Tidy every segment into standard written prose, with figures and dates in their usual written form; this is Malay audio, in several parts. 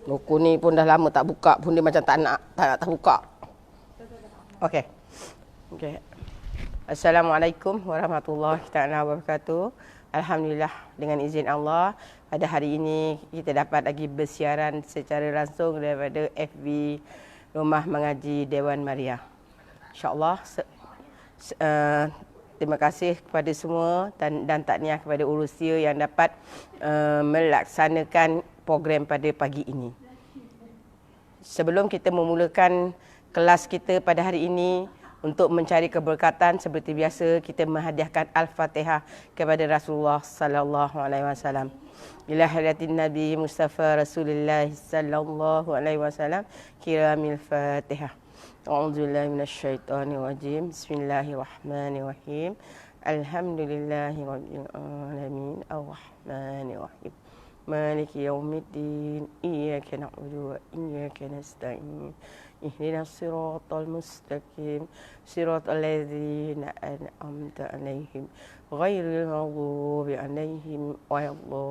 Buku ni pun dah lama tak buka pun dia macam tak nak terbuka. Okey. Okey. Assalamualaikum warahmatullahi taala wabarakatuh. Alhamdulillah dengan izin Allah pada hari ini kita dapat lagi bersiaran secara langsung daripada FB Rumah Mengaji Dewan Maria. InsyaAllah terima kasih kepada semua dan tahniah kepada urusia yang dapat melaksanakan program pada pagi ini. Sebelum kita memulakan kelas kita pada hari ini, untuk mencari keberkatan seperti biasa kita menghadiahkan Al-Fatihah kepada Rasulullah sallallahu alaihi wasallam. Ila hadirin Nabi Mustafa Rasulullah sallallahu alaihi wasallam kiramil Fatihah. A'udzubillahi minasyaitonir rajim. Bismillahirrahmanirrahim. Alhamdulillahirabbil alamin arrahmanir rahim. Maliki yaumiddin. Iyyaka na'budu wa iyyaka nasta'in. اهدنا الصراط المستقيم صراط الذين أنعمت عليهم غير المغضوب عليهم ولا الضالين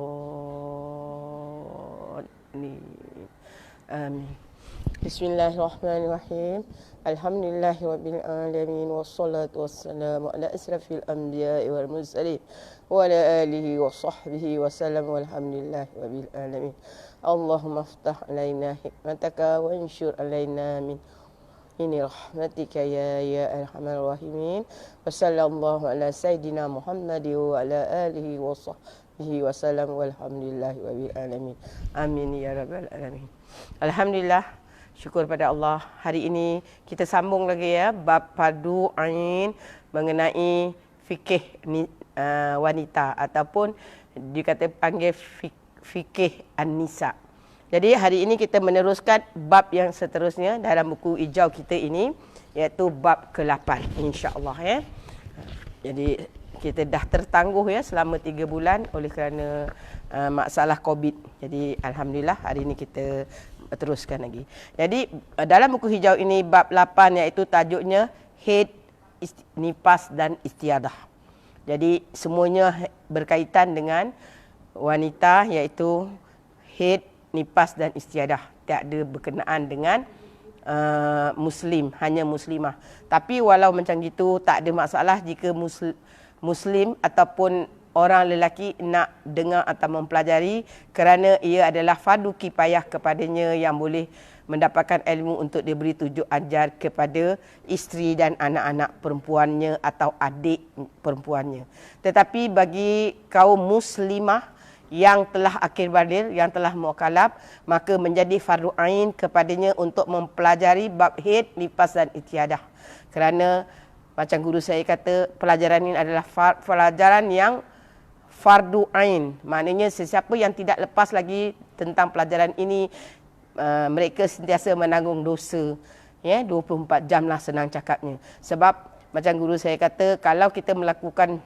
آمين. بسم الله الرحمن الرحيم. الحمد لله رب العالمين والصلاة والسلام على أشرف الأنبياء والمرسلين وعلى آله وصحبه وسلم والحمد لله رب العالمين. اللهم افتح علينا حكمتك وانشر علينا من رحمتك يا أرحم الراحمين. وصلى الله على سيدنا محمد وعلى آله وصحبه وسلم والحمد لله رب العالمين. آمين يا رب العالمين. Alhamdulillah, syukur pada Allah. Hari ini kita sambung lagi ya bab fardu ain mengenai fikih wanita ataupun dikata panggil fikih an-nisa. Jadi hari ini kita meneruskan bab yang seterusnya dalam buku hijau kita ini, iaitu bab ke-8 insya-Allah ya. Jadi kita dah tertangguh ya selama 3 bulan oleh kerana masalah COVID. Jadi alhamdulillah hari ini kita teruskan lagi. Jadi dalam buku hijau ini bab 8 iaitu tajuknya haid, nifas dan istiadah. Jadi semuanya berkaitan dengan wanita iaitu haid, nifas dan istiadah. Tak ada berkenaan dengan muslim, hanya muslimah. Tapi walau macam gitu tak ada masalah jika muslim ataupun orang lelaki nak dengar atau mempelajari kerana ia adalah fardu kifayah kepadanya yang boleh mendapatkan ilmu untuk diberi tunjuk ajar kepada isteri dan anak-anak perempuannya atau adik perempuannya. Tetapi bagi kaum muslimah yang telah akhir baligh, yang telah mukalaf, maka menjadi fardu ain kepadanya untuk mempelajari bab haid, nifas dan istiadah. Kerana macam guru saya kata, pelajaran ini adalah pelajaran yang fardu ain. Maknanya sesiapa yang tidak lepas lagi tentang pelajaran ini, mereka sentiasa menanggung dosa. Ya, 24 jam lah senang cakapnya. Sebab macam guru saya kata, kalau kita melakukan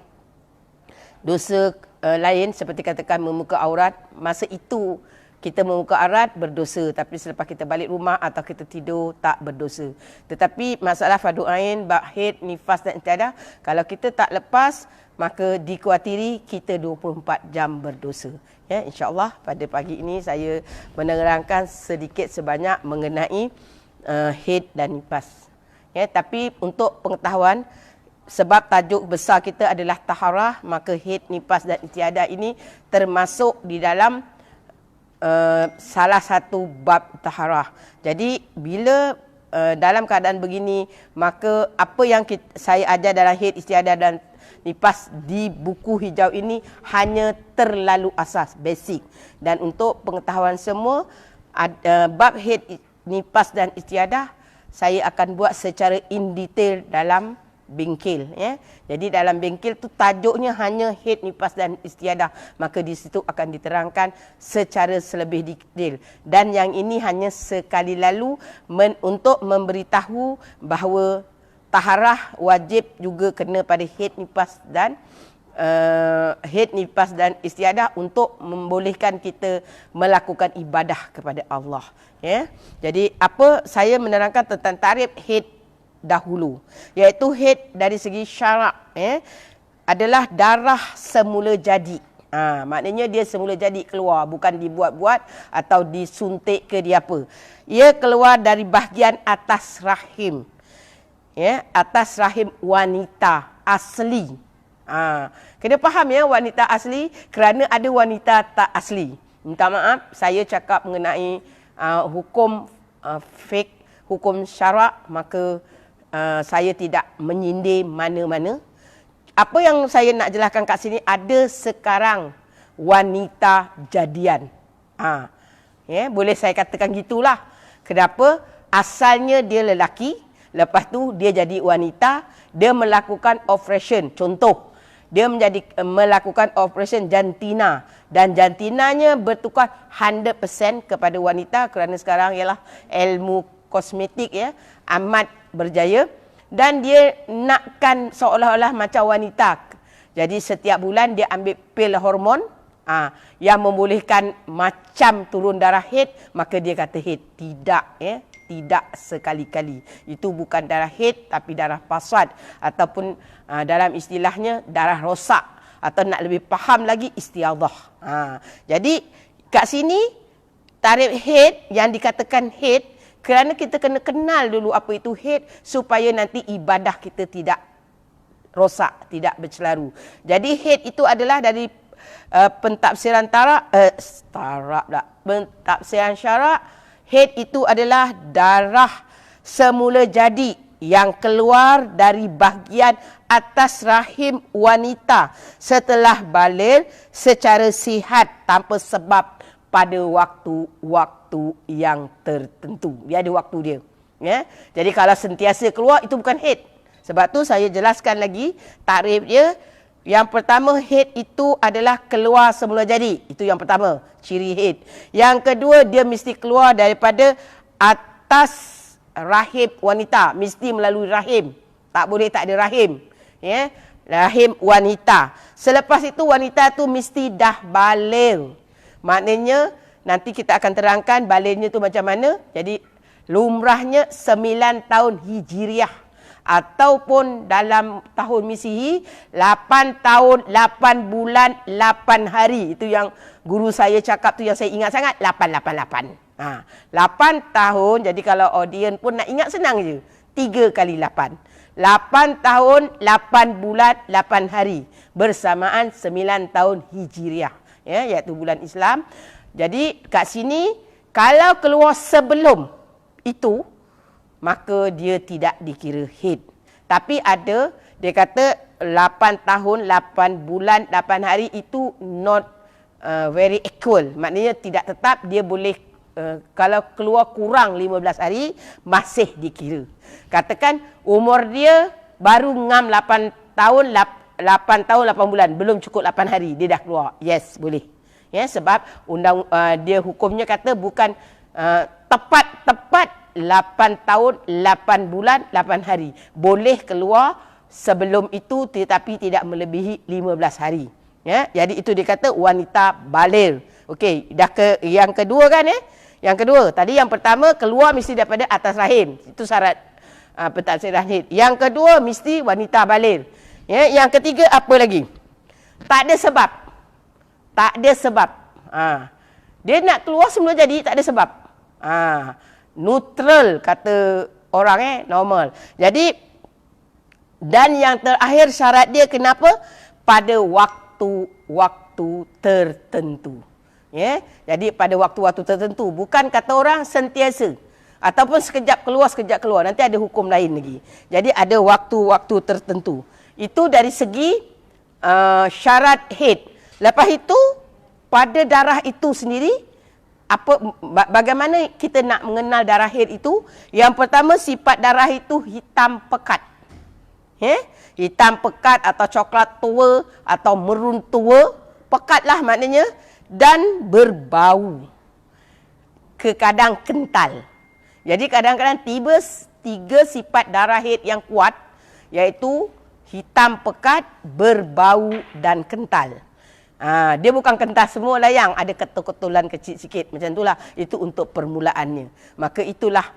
dosa lain seperti katakan membuka aurat, masa itu kita membuka aurat berdosa, tapi selepas kita balik rumah atau kita tidur tak berdosa. Tetapi masalah fardu ain, bab haid, nifas dan istiadah, kalau kita tak lepas maka dikhawatiri kita 24 jam berdosa. Ya, insya-Allah pada pagi ini saya menerangkan sedikit sebanyak mengenai haid dan nifas. Ya, tapi untuk pengetahuan, sebab tajuk besar kita adalah taharah, maka haid, nifas dan istiadah ini termasuk di dalam salah satu bab taharah. Jadi bila dalam keadaan begini, maka apa yang saya ajar dalam haid, istiadah dan nifas di buku hijau ini hanya terlalu asas, basic. Dan untuk pengetahuan semua, bab haid, nifas dan istiadah saya akan buat secara in detail dalam bengkel ya. Jadi dalam bengkel tu tajuknya hanya haid, nifas dan istiadah, maka di situ akan diterangkan secara selebih detail. Dan yang ini hanya sekali lalu untuk memberitahu bahawa taharah wajib juga kena pada haid, nifas dan istiadah untuk membolehkan kita melakukan ibadah kepada Allah ya. Jadi apa saya menerangkan tentang tarikh haid dahulu, iaitu haid dari segi syarak adalah darah semula jadi Maknanya dia semula jadi keluar, bukan dibuat-buat atau disuntik ke dia apa. Ia keluar dari bahagian atas rahim. Ya, atas rahim wanita asli. Kena faham ya, wanita asli, kerana ada wanita tak asli. Minta maaf, saya cakap mengenai hukum fik, hukum syarak, maka saya tidak menyindir mana-mana. Apa yang saya nak jelaskan kat sini, ada sekarang wanita jadian. Boleh saya katakan gitulah. Kenapa? Asalnya dia lelaki, lepas tu dia jadi wanita, dia melakukan operation. Contoh, dia melakukan operation jantina, dan jantinanya bertukar 100% kepada wanita, kerana sekarang ialah ilmu kosmetik ya amat berjaya, dan dia nakkan seolah-olah macam wanita. Jadi setiap bulan dia ambil pil hormon yang membolehkan macam turun darah haid, maka dia kata haid. Tidak ya, tidak sekali-kali. Itu bukan darah haid tapi darah pasad, ataupun dalam istilahnya darah rosak, atau nak lebih faham lagi istiadah. Jadi kat sini tarikh haid yang dikatakan haid, kerana kita kena kenal dulu apa itu haid, supaya nanti ibadah kita tidak rosak, tidak bercelaru. Jadi haid itu adalah dari pentafsiran pentafsiran syarak, haid itu adalah darah semula jadi yang keluar dari bahagian atas rahim wanita setelah baligh secara sihat tanpa sebab pada waktu-waktu yang tertentu. Dia ada waktu dia. Ya? Jadi kalau sentiasa keluar, itu bukan haid. Sebab tu saya jelaskan lagi takrif dia. Yang pertama, haid itu adalah keluar semula jadi. Itu yang pertama, ciri haid. Yang kedua, dia mesti keluar daripada atas rahim wanita. Mesti melalui rahim. Tak boleh tak ada rahim. Ya? Rahim wanita. Selepas itu, wanita tu mesti dah baligh. Maknanya, nanti kita akan terangkan balighnya tu macam mana. Jadi, lumrahnya 9 tahun Hijriah. Ataupun dalam tahun Misihi, 8 tahun, 8 bulan, 8 hari. Itu yang guru saya cakap tu yang saya ingat sangat. 888. 8 tahun, jadi kalau audien pun nak ingat senang je. 3 kali 8. 8 tahun, 8 bulan, 8 hari. Bersamaan 9 tahun Hijriah. Ya, iaitu bulan Islam. Jadi kat sini kalau keluar sebelum itu, maka dia tidak dikira haid. Tapi ada, dia kata 8 tahun, 8 bulan, 8 hari itu not very equal. Maknanya tidak tetap, dia boleh kalau keluar kurang 15 hari masih dikira. Katakan umur dia baru ngam 8 tahun, 8 tahun 8 bulan, belum cukup 8 hari dia dah keluar. Yes, boleh. Ya, sebab dia hukumnya kata bukan tepat 8 tahun 8 bulan 8 hari. Boleh keluar sebelum itu tetapi tidak melebihi 15 hari. Ya, jadi itu dia kata wanita baligh. Okey, dah ke yang kedua kan Yang kedua, tadi yang pertama keluar mesti daripada atas rahim. Itu syarat pentafsiran haid. Yang kedua mesti wanita baligh. Ya, yang ketiga apa lagi? Tak ada sebab. Tak ada sebab. Dia nak keluar semula jadi, tak ada sebab. Neutral kata orang normal. Jadi, dan yang terakhir syarat dia kenapa? Pada waktu-waktu tertentu. Ya, jadi pada waktu-waktu tertentu. Bukan kata orang sentiasa. Ataupun sekejap keluar. Nanti ada hukum lain lagi. Jadi ada waktu-waktu tertentu. Itu dari segi syarat haid. Lepas itu, pada darah itu sendiri, bagaimana kita nak mengenal darah haid itu? Yang pertama, sifat darah itu hitam pekat. Hitam pekat atau coklat tua atau merun tua. Pekatlah maknanya. Dan berbau. Kadang kental. Jadi kadang-kadang tiga sifat darah haid yang kuat, iaitu hitam pekat, berbau dan kental. Dia bukan kental semua lah, yang ada ketul-ketulan kecil sikit. Macam itulah. Itu untuk permulaannya. Maka itulah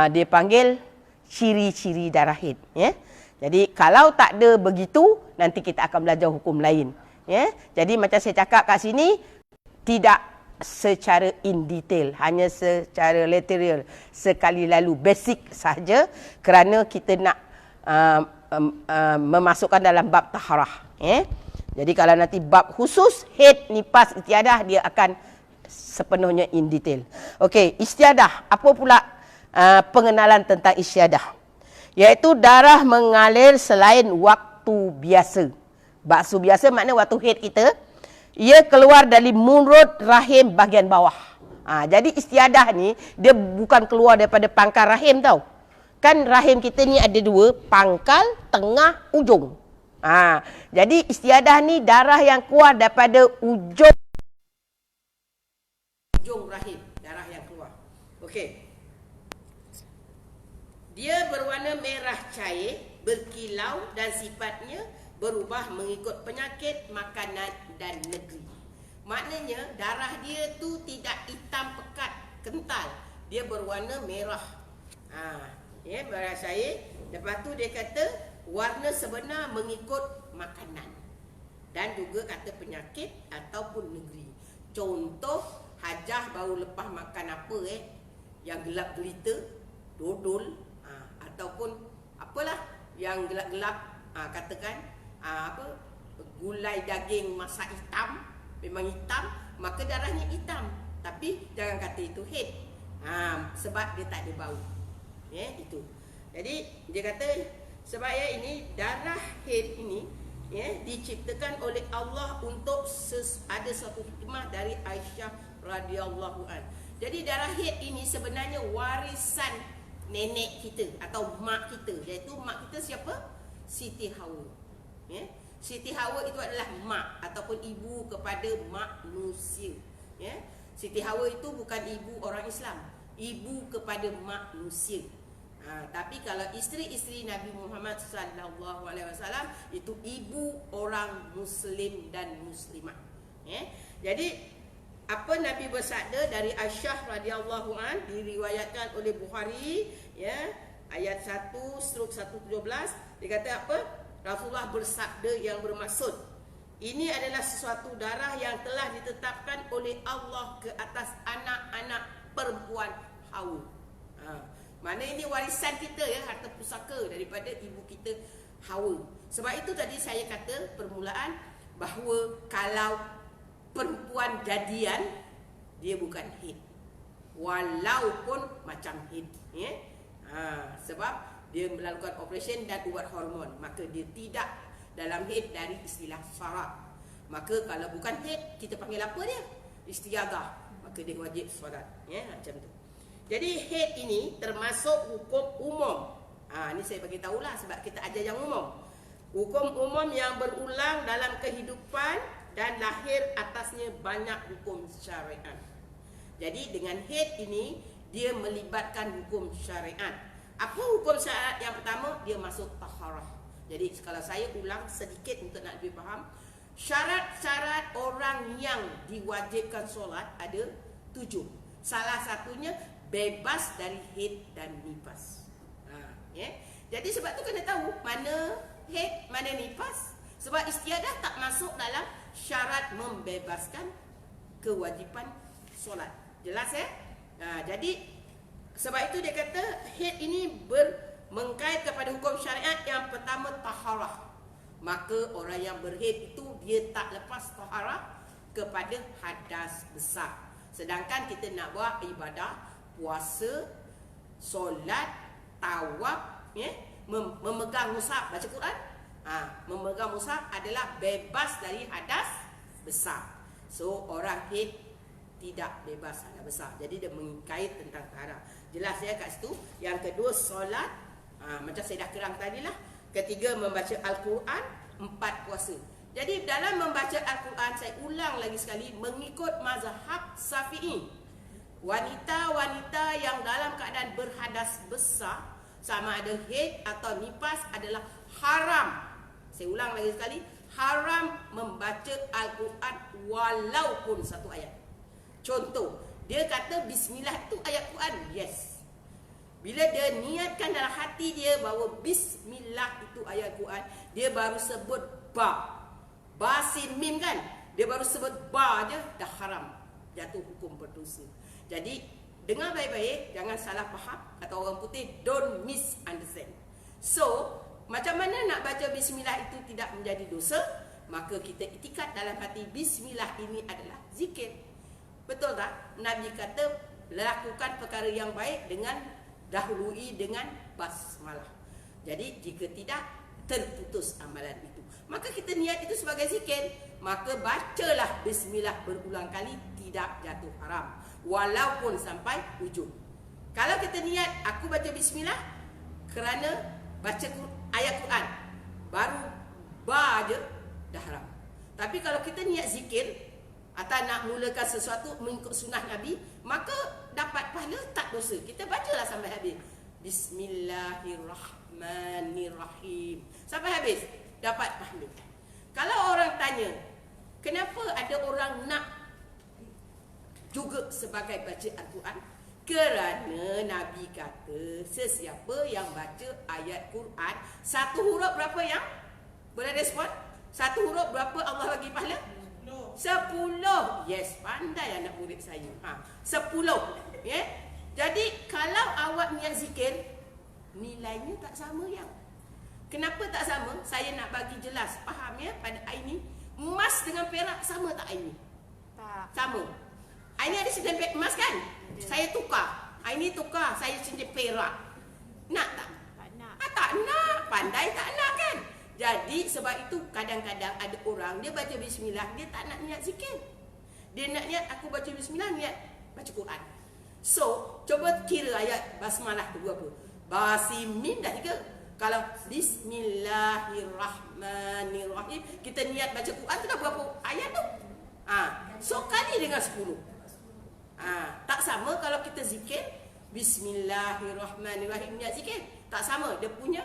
dia panggil ciri-ciri darah haid. Ya? Jadi kalau tak ada begitu, nanti kita akan belajar hukum lain. Ya, jadi macam saya cakap kat sini, tidak secara in detail, hanya secara lateral, sekali lalu, basic sahaja, kerana kita nak memasukkan dalam bab taharah. Jadi kalau nanti bab khusus, haid, nifas, istiadah, dia akan sepenuhnya in detail. Okey, istiadah. Apa pula pengenalan tentang istiadah? Iaitu darah mengalir selain waktu biasa. Waktu biasa makna waktu haid kita, ia keluar dari mulut rahim bahagian bawah. Jadi istiadah ni, dia bukan keluar daripada pangkal rahim tau. Kan rahim kita ni ada dua, pangkal, tengah, ujung. Jadi istiadah ni darah yang keluar daripada ujung rahim, darah yang keluar. Okey. Dia berwarna merah cair, berkilau dan sifatnya berubah mengikut penyakit, makanan dan negeri. Maknanya darah dia tu tidak hitam pekat, kental. Dia berwarna merah. Merah cair. Lepas tu dia kata warna sebenar mengikut makanan dan juga kata penyakit ataupun negeri. Contoh, hajah baru lepas makan apa yang gelap gelita, dodol, ataupun apalah yang gelap-gelap, katakan gulai daging masak hitam, memang hitam, maka darahnya hitam. Tapi jangan kata itu haid, sebab dia tak ada bau. Itu. Jadi dia kata sebab ini darah haid ini diciptakan oleh Allah untuk ada satu hikmah dari Aisyah radhiyallahu an. Jadi darah haid ini sebenarnya warisan nenek kita atau mak kita, iaitu mak kita siapa? Siti Hawa. Siti Hawa itu adalah mak ataupun ibu kepada manusia. Siti Hawa itu bukan ibu orang Islam, ibu kepada manusia. Tapi kalau isteri-isteri Nabi Muhammad SAW itu ibu orang Muslim dan Muslimah. Jadi apa Nabi bersabda dari Aisyah radhiyallahu an, diriwayatkan oleh Bukhari, ayat 1/117, dia kata apa? Rasulullah bersabda yang bermaksud, ini adalah sesuatu darah yang telah ditetapkan oleh Allah ke atas anak-anak perempuan Hawa. Mana ini warisan kita, harta pusaka daripada ibu kita Hawa. Sebab itu tadi saya kata permulaan bahawa kalau perempuan jadian, dia bukan haid, walaupun macam haid. Sebab dia melakukan operasi dan ubat hormon, maka dia tidak dalam haid dari istilah syarat. Maka kalau bukan haid, kita panggil apa dia? Istiadah. Maka dia wajib solat. Macam tu. Jadi haid ini termasuk hukum umum. Ini saya bagi tahulah sebab kita ajar yang umum. Hukum umum yang berulang dalam kehidupan dan lahir atasnya banyak hukum syariat. Jadi dengan haid ini dia melibatkan hukum syariat. Apa hukum syariat yang pertama? Dia masuk taharah. Jadi kalau saya ulang sedikit untuk nak lebih faham, syarat-syarat orang yang diwajibkan solat ada 7. Salah satunya bebas dari haid dan nifas. Jadi sebab tu kena tahu mana haid, mana nifas. Sebab istiadah tak masuk dalam syarat membebaskan kewajipan solat. Jelas jadi sebab itu dia kata haid ini mengkait kepada hukum syariat. Yang pertama taharah. Maka orang yang berhaid itu dia tak lepas taharah kepada hadas besar. Sedangkan kita nak buat ibadah puasa, solat, tawaf, memegang mushaf, baca Quran, memegang mushaf adalah bebas dari hadas besar. So orang haid tidak bebas hadas besar. Jadi dia mengkait tentang taharah. Jelas kat situ. Yang kedua solat, macam saya dah kerang tadilah. Ketiga membaca Al-Quran. 4 puasa. Jadi dalam membaca Al-Quran, saya ulang lagi sekali, mengikut mazhab Syafi'i, wanita-wanita yang dalam keadaan berhadas besar, sama ada haid atau nifas, adalah haram. Saya ulang lagi sekali, haram membaca Al-Quran walaupun 1 ayat. Contoh, dia kata bismillah itu ayat Quran. Yes. Bila dia niatkan dalam hati dia bahawa bismillah itu ayat Quran, dia baru sebut ba. Basin mim kan, dia baru sebut ba je dah haram, jatuh hukum berdosa. Jadi dengar baik-baik, jangan salah faham. Kata orang putih, don't misunderstand. So macam mana nak baca bismillah itu tidak menjadi dosa? Maka kita itikad dalam hati, bismillah ini adalah zikir. Betul tak? Nabi kata lakukan perkara yang baik dengan dahului dengan basmalah. Jadi jika tidak, terputus amalan itu. Maka kita niat itu sebagai zikir, maka bacalah bismillah berulang kali, tidak jatuh haram walaupun sampai ujung. Kalau kita niat aku baca bismillah kerana baca ayat Quran, baru ba je dah haram. Tapi kalau kita niat zikir atau nak mulakan sesuatu mengikut sunnah Nabi, maka dapat pahala, tak dosa. Kita bacalah sampai habis. Bismillahirrahmanirrahim sampai habis, dapat pahala. Kalau orang tanya, kenapa ada orang nak juga sebagai baca Al-Quran? Kerana Nabi kata, sesiapa yang baca ayat Quran, satu huruf berapa yang boleh respon? Satu huruf berapa Allah bagi pahala? 10. Yes, pandai anak murid saya. 10. Yeah? Jadi kalau awak niat zikir, nilainya tak sama yang. Kenapa tak sama? Saya nak bagi jelas, faham ya pada ini. Emas dengan perak sama tak ini? Tak. Sama. Ini ada sedempet emas kan? Saya tukar. Ini tukar, saya cincin perak. Nak tak? Tak nak. Tak nak. Pandai tak nak kan? Jadi sebab itu kadang-kadang ada orang dia baca bismillah, dia tak nak niat zikir. Dia nak niat aku baca bismillah, niat baca Quran. So, coba kira ayat basmalah tu berapa? Basim mim dah 3. Kalau bismillahirrahmanirrahim, kita niat baca Quran tu dah berapa ayat tu? So kali dengan 10. Tak sama kalau kita zikir bismillahirrahmanirrahim, niat zikir. Tak sama, dia punya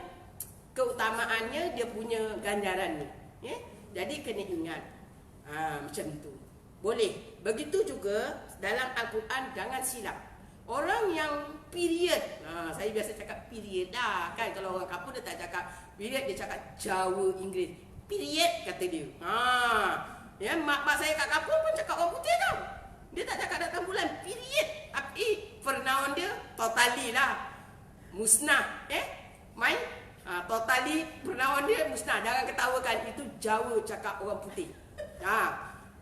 keutamaannya, dia punya ganjarannya. Ya? Jadi kena ingat. Macam tu. Boleh. Begitu juga dalam Al-Quran, jangan silap. Orang yang period, saya biasa cakap period dah kan. Kalau orang kampung dia tak cakap period, dia cakap Jawa Inggeris. Period kata dia. Ya, mak saya kat kampung pun cakap orang putih tau. Dia tak cakap datang bulan, period. Tapi pronoun dia totally lah musnah. Main totally pronoun dia musnah. Jangan ketawakan, itu Jawa cakap orang putih.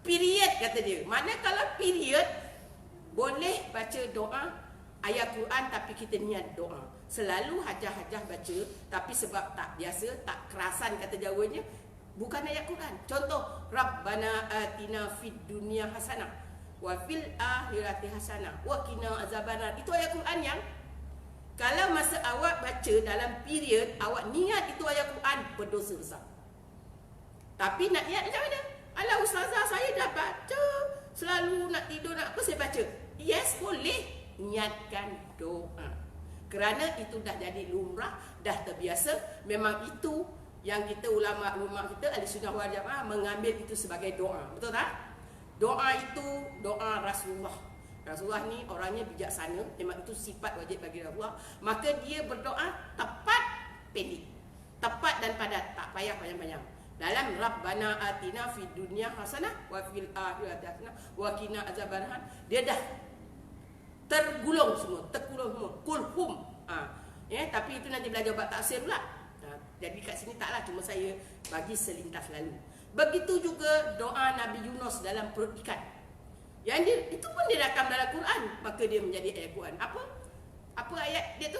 Period kata dia. Mana kalau period, boleh baca doa ayat Quran tapi kita niat doa. Selalu hajah-hajah baca, tapi sebab tak biasa, tak kerasan kata Jawanya, bukan ayat Quran. Contoh, Rabbana atina fid dunya hasanah wa fil akhirati hasanah wa qina azabannar. Itu ayat Quran yang kalau masa awak baca dalam period, awak niat itu ayat Quran, berdosa besar. Tapi nak niat macam mana? Alah ustazah, saya dah baca, selalu nak tidur nak apa saya baca. Yes, boleh. Niatkan doa. Kerana itu dah jadi lumrah, dah terbiasa. Memang itu yang kita ulama-ulama kita ahli sunnah wal jamaah mengambil itu sebagai doa. Betul tak? Doa itu doa Rasulullah. Rasulullah ni orangnya bijaksana. Memang itu sifat wajib bagi Rasulullah. Maka dia berdoa tepat, pendek. Tepat dan padat, tak payah panjang-panjang. Dalam Rabbana atina fid dunya hasanah wa fil akhirati hasanah wa qina azabannar, dia dah tergulung semua, kulhum. Tapi itu nanti belajar bab tafsir pula. Jadi kat sini taklah, cuma saya bagi selintas lalu. Begitu juga doa Nabi Yunus dalam perut ikan. Yang dia, itu pun dia rakam dalam Quran, maka dia menjadi ayat Quran. Apa ayat dia tu?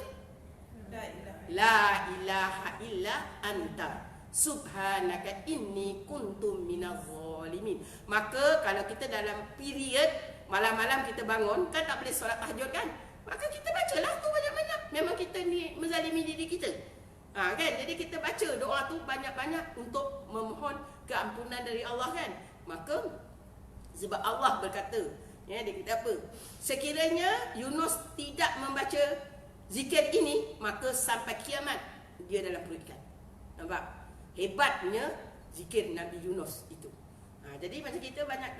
La ilaha illa anta subhanaka inni kuntum minaz zalimin. Maka kalau kita dalam period malam-malam kita bangun, kan tak boleh solat tahajud kan? Maka kita bacalah tu banyak-banyak. Memang kita ni menzalimi diri kita. Kan? Jadi kita baca doa tu banyak-banyak untuk memohon keampunan dari Allah kan? Maka sebab Allah berkata, dia kata apa? Sekiranya Yunus tidak membaca zikir ini, maka sampai kiamat dia dalam perut ikan. Nampak? Hebatnya zikir Nabi Yunus itu. Jadi macam kita banyak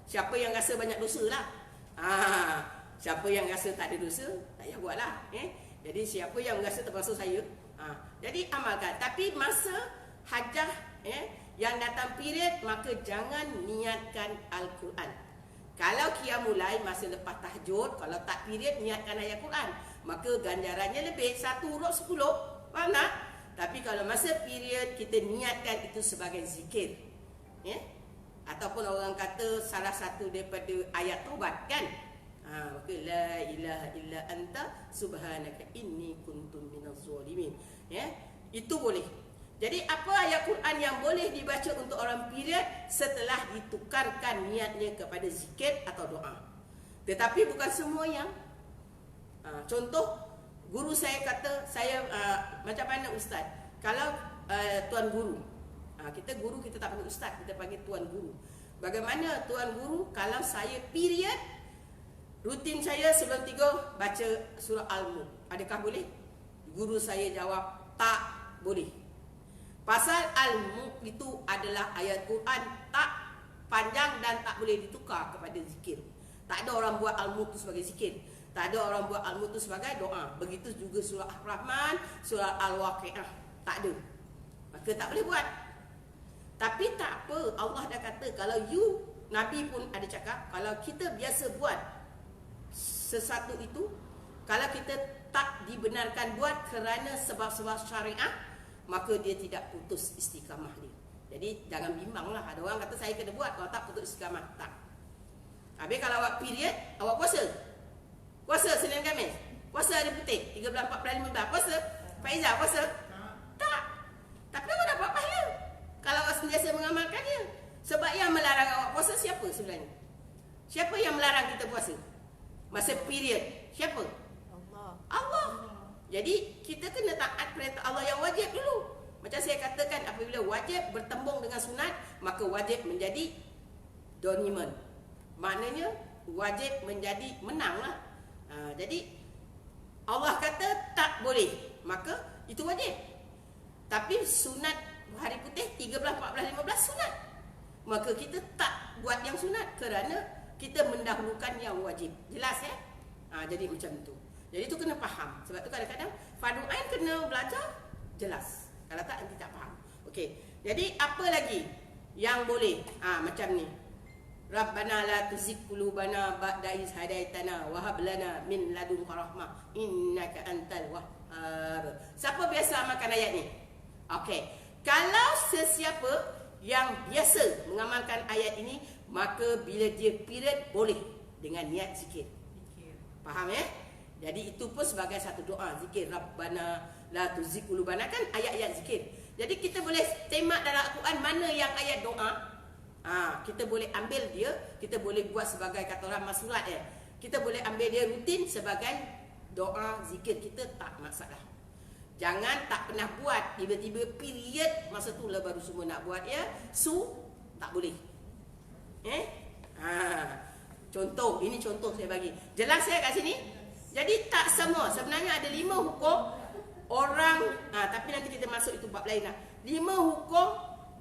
siapa yang rasa banyak dosa lah. Siapa yang rasa tak ada dosa, tak payah buat lah. Jadi siapa yang rasa termasuk saya, jadi amalkan. Tapi masa hajah Yang datang period, maka jangan niatkan Al-Quran. Kalau qiyamul lail masa lepas tahajud, kalau tak period niatkan ayat Quran, maka ganjarannya lebih 1 huruf 10. Faham tak? Tapi kalau masa period kita niatkan itu sebagai zikir. Ya? Ataupun orang kata salah satu daripada ayat taubat kan? Maka la ilaha illa anta subhanaka inni kuntum minaz zalimin. Ya? Itu boleh. Jadi apa ayat Quran yang boleh dibaca untuk orang period setelah ditukarkan niatnya kepada zikir atau doa. Tetapi bukan semua yang contoh, guru saya kata, saya macam mana ustaz? Kalau tuan guru, kita guru kita tak panggil ustaz, kita panggil tuan guru. Bagaimana tuan guru kalau saya period, rutin saya sebelum tidur baca surah Al-Mulk, adakah boleh? Guru saya jawab tak boleh. Pasal Al-Mulk itu adalah ayat Quran tak panjang dan tak boleh ditukar kepada zikir. Tak ada orang buat Al-Mulk itu sebagai zikir. Tak ada orang buat Al-Mulk itu sebagai doa. Begitu juga surah Ar-Rahman, surah Al-Waqi'ah. Tak ada. Maka tak boleh buat. Tapi tak apa, Allah dah kata kalau you, Nabi pun ada cakap, kalau kita biasa buat sesuatu itu, kalau kita tak dibenarkan buat kerana sebab-sebab syariah, maka dia tidak putus istiqamah dia. Jadi jangan bimbanglah. Ada orang kata saya kena buat, kalau tak putus istiqamah. Tak. Habis kalau awak period, awak puasa. Puasa Senin Khamis. Puasa hari putih 13, 14, 15. Puasa. Faizah puasa. Tak. Tapi awak dapat pahala kalau awak sentiasa mengamalkannya. Sebab yang melarang awak puasa siapa sebenarnya? Siapa yang melarang kita puasa? Masa period. Siapa? Allah. Jadi kita kena taat perintah Allah yang wajib dulu. Macam saya katakan, apabila wajib bertembung dengan sunat, maka wajib menjadi dominant. Maknanya wajib menjadi menanglah. Jadi Allah kata tak boleh, maka itu wajib. Tapi sunat hari putih 13, 14, 15 sunat. Maka kita tak buat yang sunat kerana kita mendahulukan yang wajib. Jelas ya? Jadi macam tu. Jadi tu kena faham. Sebab tu kadang-kadang fardu ain kena belajar jelas. Kalau tak nanti tak faham. Okey. Jadi apa lagi yang boleh? Macam ni. Rabbana la tuzigh qulubana ba'da idh hadaitana wa hab lana min ladunka rahmah innaka antal wahhab. Siapa biasa amalkan ayat ni? Okey. Kalau sesiapa yang biasa mengamalkan ayat ini, maka bila dia period boleh dengan niat zikir. Faham ya? Jadi itu pun sebagai satu doa zikir. Rabbana la tuzigh qulubana kan ayat-ayat zikir. Jadi kita boleh semak dalam Al-Quran mana yang ayat doa. Kita boleh ambil dia, kita boleh buat sebagai kata orang masulat ya. Kita boleh ambil dia rutin sebagai doa zikir, kita tak masalah. Jangan tak pernah buat, tiba-tiba period masa tu lah baru semua nak buat ya. Tak boleh. Contoh, ini contoh saya bagi. Jelas saya kat sini? Jadi tak semua. Sebenarnya ada 5 hukum orang, tapi nanti kita masuk itu bab lain lah. 5 hukum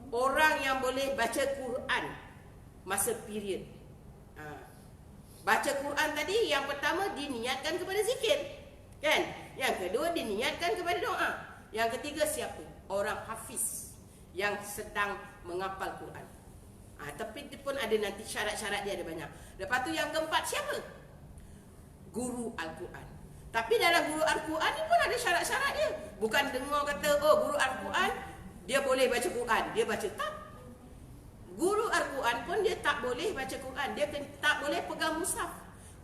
orang yang boleh baca Quran masa period. Baca Quran tadi yang pertama diniatkan kepada zikir, kan? Yang kedua diniatkan kepada doa. Yang ketiga siapa? Orang hafiz yang sedang menghafal Quran. Tapi pun ada nanti syarat-syarat dia ada banyak. Lepas tu yang keempat siapa? Guru Al-Quran. Tapi dalam guru Al-Quran ni pun ada syarat-syarat dia. Bukan dengar kata, oh guru Al-Quran dia boleh baca Quran, dia baca. Tak. Guru Al-Quran pun dia tak boleh baca Quran, dia tak boleh pegang mushaf.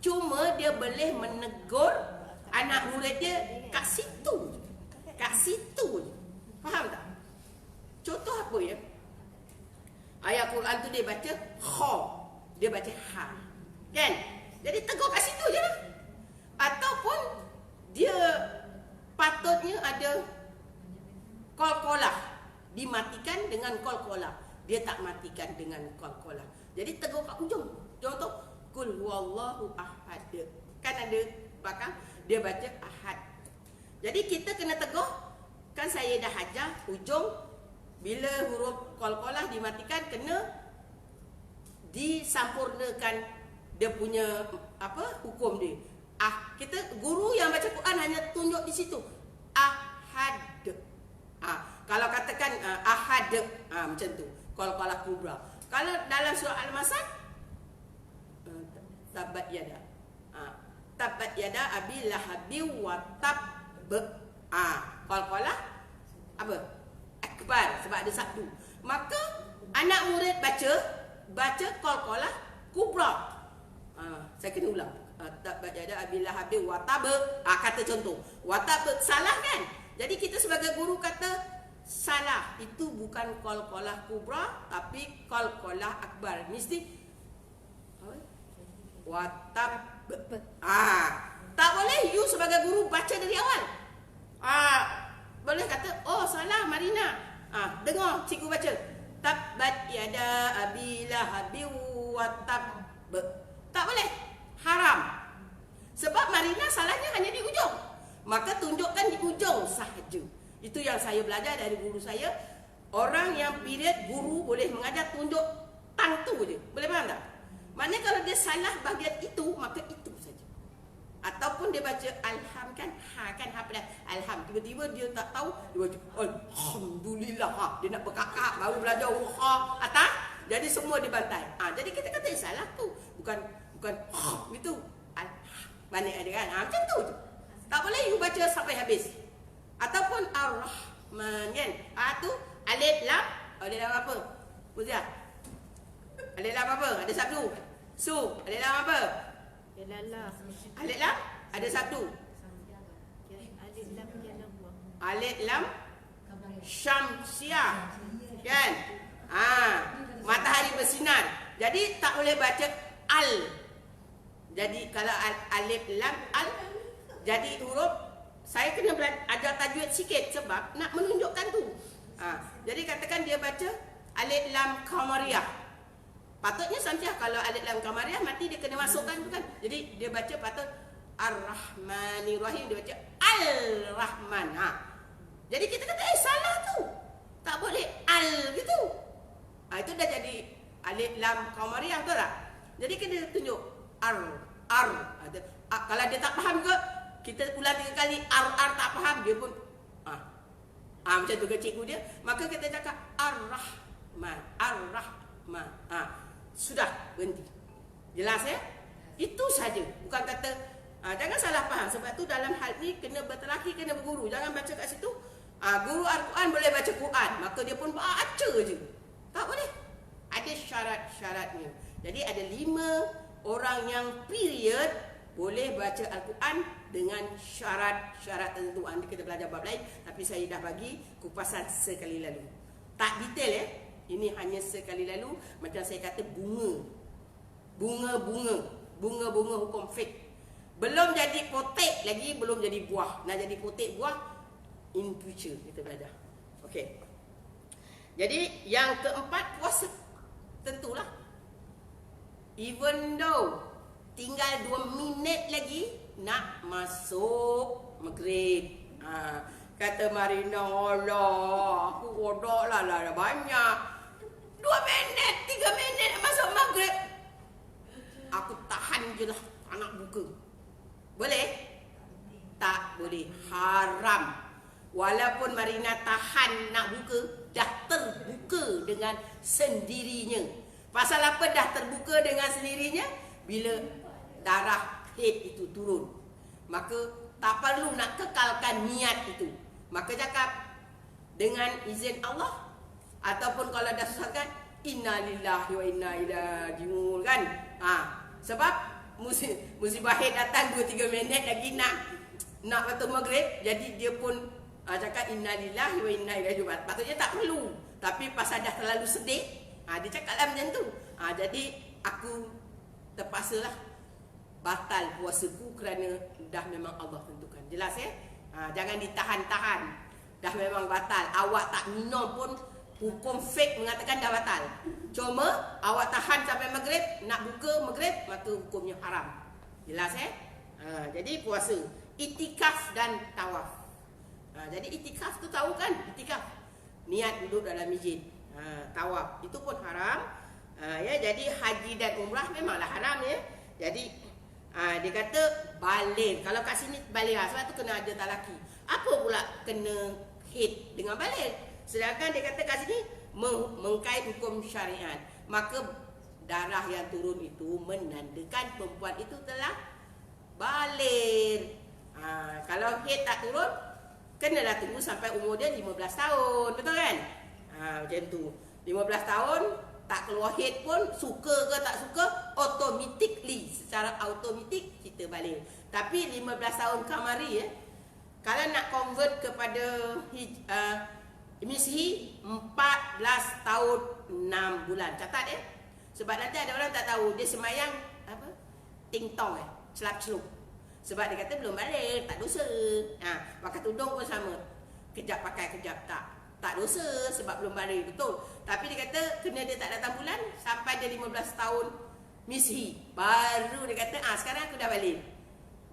Cuma dia boleh menegur anak murid dia kat situ. Kat situ. Faham tak? Contoh apa ya? Ayat Quran tu dia baca kha, dia baca ha. Kan? Jadi tegur kat situ je lah. Ataupun dia patutnya ada qalqalah, dimatikan dengan qalqalah. Dia tak matikan dengan qalqalah. Jadi tegur kat ujung. Contoh kul huwallahu ahad. Kan ada belakang dia baca ahad. Jadi kita kena tegur. Kan saya dah ajar ujung bila huruf qalqalah dimatikan kena disampurnakan dia punya hukum dia. Kita guru yang baca Quran hanya tunjuk di situ ahad. Kalau katakan ahad macam tu. qalqalah kubra. Kalau dalam surah Al-Masad, tabat yada. Tabat yada abi lahabin wa tab. Qalqalah apa? Akbar, sebab ada sabdu. Maka anak murid baca qalqalah kubra. Saya kena ulang. Tabat yada abi lahabin wa tab. Kata contoh. Wa tab salah kan? Jadi kita sebagai guru kata salah, itu bukan qalqalah kubra tapi qalqalah akbar. Mesti watab. Tak boleh you sebagai guru baca dari awal. Boleh kata, oh salah Marina. Dengar cikgu baca. Tabat yada abi lahabin watab. Tak boleh. Haram. Sebab Marina salahnya hanya di ujung. Maka tunjukkan di ujung sahaja. Itu yang saya belajar dari guru saya. Orang yang period guru boleh mengajar tunjuk tang tu je. Boleh faham tak? Maknanya kalau dia salah bahagian itu, maka itu saja. Ataupun dia baca alham kan, ha pedas. Alham. Tiba-tiba dia tak tahu, dia baca alhamdulillah. Dia nak berkakak baru belajar atas. Jadi semua dibantai. Jadi kita kata salah tu. Bukan itu. Banyak ada kan? Macam tu je. Tak boleh you baca sampai habis. Ataupun Ar-Rahman kan? Tu alif lam. Alif lam apa? Muzia. Alif lam apa? Ada sabdu. Alif lam apa? Alif lam ada sabdu. Alif lam syamsiah. Kan? Matahari bersinar. Jadi tak boleh baca al. Jadi kalau alif lam al, jadi huruf, saya kena ajar tajwid sikit sebab nak menunjukkan tu. Jadi katakan dia baca alif lam qamariyah. Patutnya samsiah. Kalau alif lam qamariyah mati dia kena masukkan tu kan. Jadi dia baca patut Ar-Rahmanir-Rahim, dia baca Al-Rahman. Jadi kita kata salah tu. Tak boleh al gitu. Itu dah jadi alif lam qamariyah, betul tak? Jadi kita tunjuk ar. Kalau dia tak faham ke, kita ulang 3 kali ar tak faham, dia pun macam tu ke cikgu dia. Maka kita cakap Ar-Rahman. Sudah, berhenti. Jelas ya? Itu saja. Bukan kata jangan salah faham. Sebab tu dalam hal ni kena bertelaki, kena berguru. Jangan baca kat situ. Guru Al-Quran boleh baca Quran, maka dia pun baca je. Tak boleh. Ada syarat-syaratnya. Jadi ada 5 orang yang period boleh baca Al-Quran dengan syarat-syarat tertentu. Nanti kita belajar bab lain, tapi saya dah bagi kupasan sekali lalu. Tak detail ya. Ini hanya sekali lalu. Macam saya kata bunga hukum fik. Belum jadi potek lagi, belum jadi buah. Nak jadi potek buah in future kita belajar. Okey. Jadi yang keempat, puasa. Tentulah. Even though tinggal 2 minit lagi nak masuk maghrib. Kata Marina, Allah, aku kodok lah banyak. 2 minit, 3 minit nak masuk maghrib. Aku tahan je lah, tak nak buka. Boleh? Tak boleh. Haram. Walaupun Marina tahan nak buka, dah terbuka dengan sendirinya. Pasal apa dah terbuka dengan sendirinya? Bila darah haid itu turun, maka tak perlu nak kekalkan niat itu. Maka cakap dengan izin Allah, ataupun kalau dah susahkan, innalillahi wa inna ilaihi raji'un kan. Sebab musibah haid datang 2-3 minit lagi nak waktu maghrib, jadi dia pun cakap innalillahi wa inna ilaihi raji'un. Patutnya tak perlu, tapi pasal dah terlalu sedih, dia cakaplah macam tu. Jadi aku terpaksalah batal puasaku kerana dah memang Allah tentukan. Jelas ya? Jangan ditahan-tahan. Dah memang batal. Awak tak minum pun hukum fik mengatakan dah batal. Cuma awak tahan sampai maghrib, nak buka maghrib, maka hukumnya haram. Jelas ya? Jadi puasa, itikaf dan tawaf. Jadi itikaf tu tahu kan? Itikaf niat duduk dalam masjid. Tawaf itu pun haram. Jadi haji dan umrah memanglah haram ya. Jadi dia kata baligh. Kalau kat sini baligh, sebab tu kena ada talaki. Apa pula kena haid dengan baligh? Sedangkan dia kata kat sini mengkait hukum syariat, maka darah yang turun itu menandakan perempuan itu telah baligh. Kalau haid tak turun, kenalah tunggu sampai umur dia 15 tahun, betul kan? Macam tu. 15 tahun tak keluar haid pun, suka ke tak suka, automatically, secara automatik kita balik. Tapi 15 tahun kamari kalau nak convert kepada Misihi 14 tahun 6 bulan. Catat sebab nanti ada orang tak tahu, dia semayang apa? Ting-tong celap-celup. Sebab dia kata belum balik, tak dosa. Pakai tudung pun sama. Kejap pakai, kejap tak. Tak dosa sebab belum balik, betul. Tapi dia kata kena dia tak datang bulan sampai dia 15 tahun Misihi, baru dia kata sekarang aku dah balik.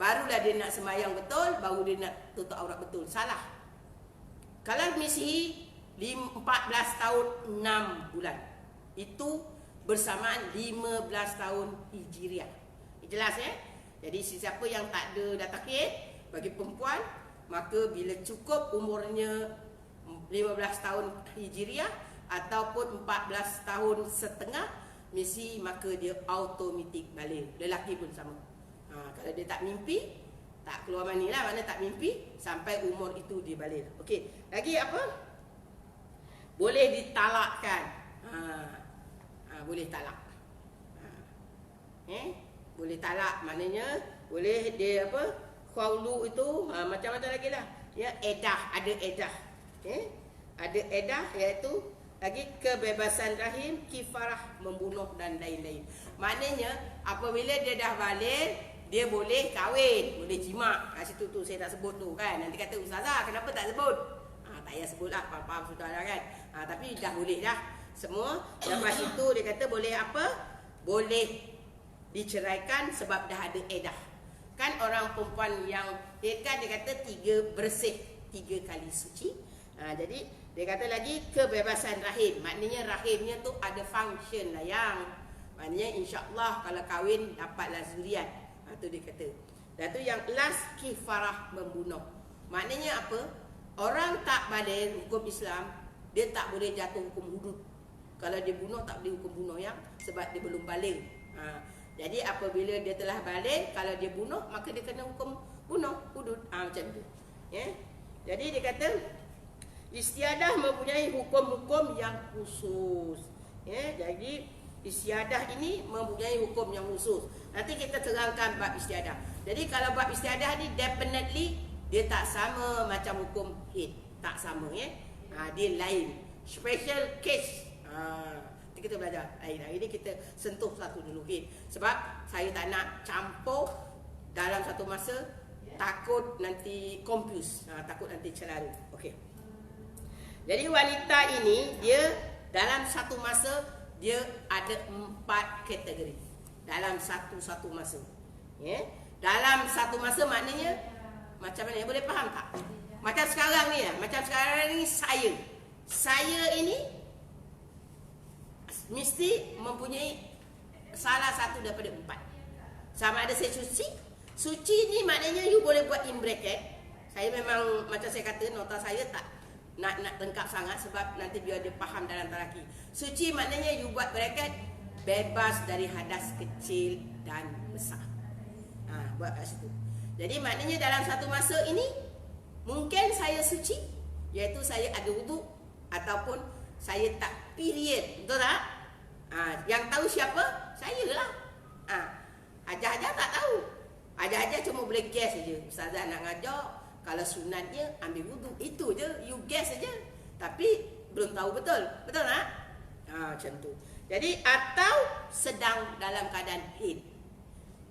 Barulah dia nak semayang betul, baru dia nak tutup aurat betul. Salah. Kalau Misihi 14 tahun 6 bulan, itu bersamaan 15 tahun Hijriah. Jelas Jadi sesiapa yang tak ada datang haid bagi perempuan, maka bila cukup umurnya 15 tahun Hijriah ataupun 14 tahun setengah Misihi, maka dia automatik balik. Lelaki pun sama. Kalau dia tak mimpi, tak keluar mani lah, mana tak mimpi, sampai umur itu dia balik. Okey, lagi apa? Boleh ditalakkan. Boleh talak. Boleh talak, maknanya boleh dia apa? Khawlu itu macam-macam lagi lah. Edah, ada edah. Ada edah, iaitu lagi kebebasan rahim, kifarah, membunuh dan lain-lain. Maknanya apabila dia dah balik, dia boleh kahwin, boleh jima. Kat situ tu saya tak sebut tu kan. Nanti kata ustazah kenapa tak sebut? Tak payah sebut lah, faham sudah lah kan. Tapi dah boleh dah semua. Lepas itu dia kata boleh apa? Boleh diceraikan sebab dah ada edah. Kan orang perempuan yang kan dia kata 3 bersih, 3 kali suci. Jadi dia kata lagi kebebasan rahim. Maknanya rahimnya tu ada function lah yang maknanya insya-Allah kalau kahwin dapatlah zuriat. Tu dia kata. Dan tu yang last kifarah, membunuh. Maknanya apa? Orang tak balik hukum Islam, dia tak boleh jatuh hukum hudud. Kalau dia bunuh tak boleh hukum bunuh yang sebab dia belum balik. Jadi apabila dia telah balik, kalau dia bunuh maka dia kena hukum bunuh hudud. Macam tu. Jadi dia kata istiadah mempunyai hukum-hukum yang khusus. Jadi istiadah ini mempunyai hukum yang khusus. Nanti kita terangkan bab istiadah. Jadi kalau bab istiadah ni definitely dia tak sama macam hukum haid. Tak sama dia lain. Special case. Nanti kita belajar lain. Hari ni kita sentuh satu dulu haid. Sebab saya tak nak campur dalam satu masa, takut nanti confuse. Takut nanti celaru. Okey. Jadi wanita ini dia dalam satu masa dia ada 4 kategori dalam satu masa. Dalam satu masa maknanya macam mana? Boleh faham tak? Macam sekarang ni macam sekarang ni saya ini mesti mempunyai salah satu daripada 4. Sama ada saya suci ni maknanya you boleh buat in bracket. Saya memang macam saya kata nota saya tak nak lengkap sangat sebab nanti biar dia faham dalam taraki. Suci maknanya you buat bracket bebas dari hadas kecil dan besar. Buat kat situ. Jadi maknanya dalam satu masa ini mungkin saya suci, iaitu saya ada wuduk ataupun saya tak period. Betul tak? Yang tahu siapa? Saya lah. Ajar-ajar tak tahu. Ajar-ajar cuma boleh guess saja. Ustazah nak ngajar, kalau sunatnya ambil wuduk, itu je, you guess saja. Tapi belum tahu betul. Betul tak? Macam tu. Jadi atau sedang dalam keadaan haid.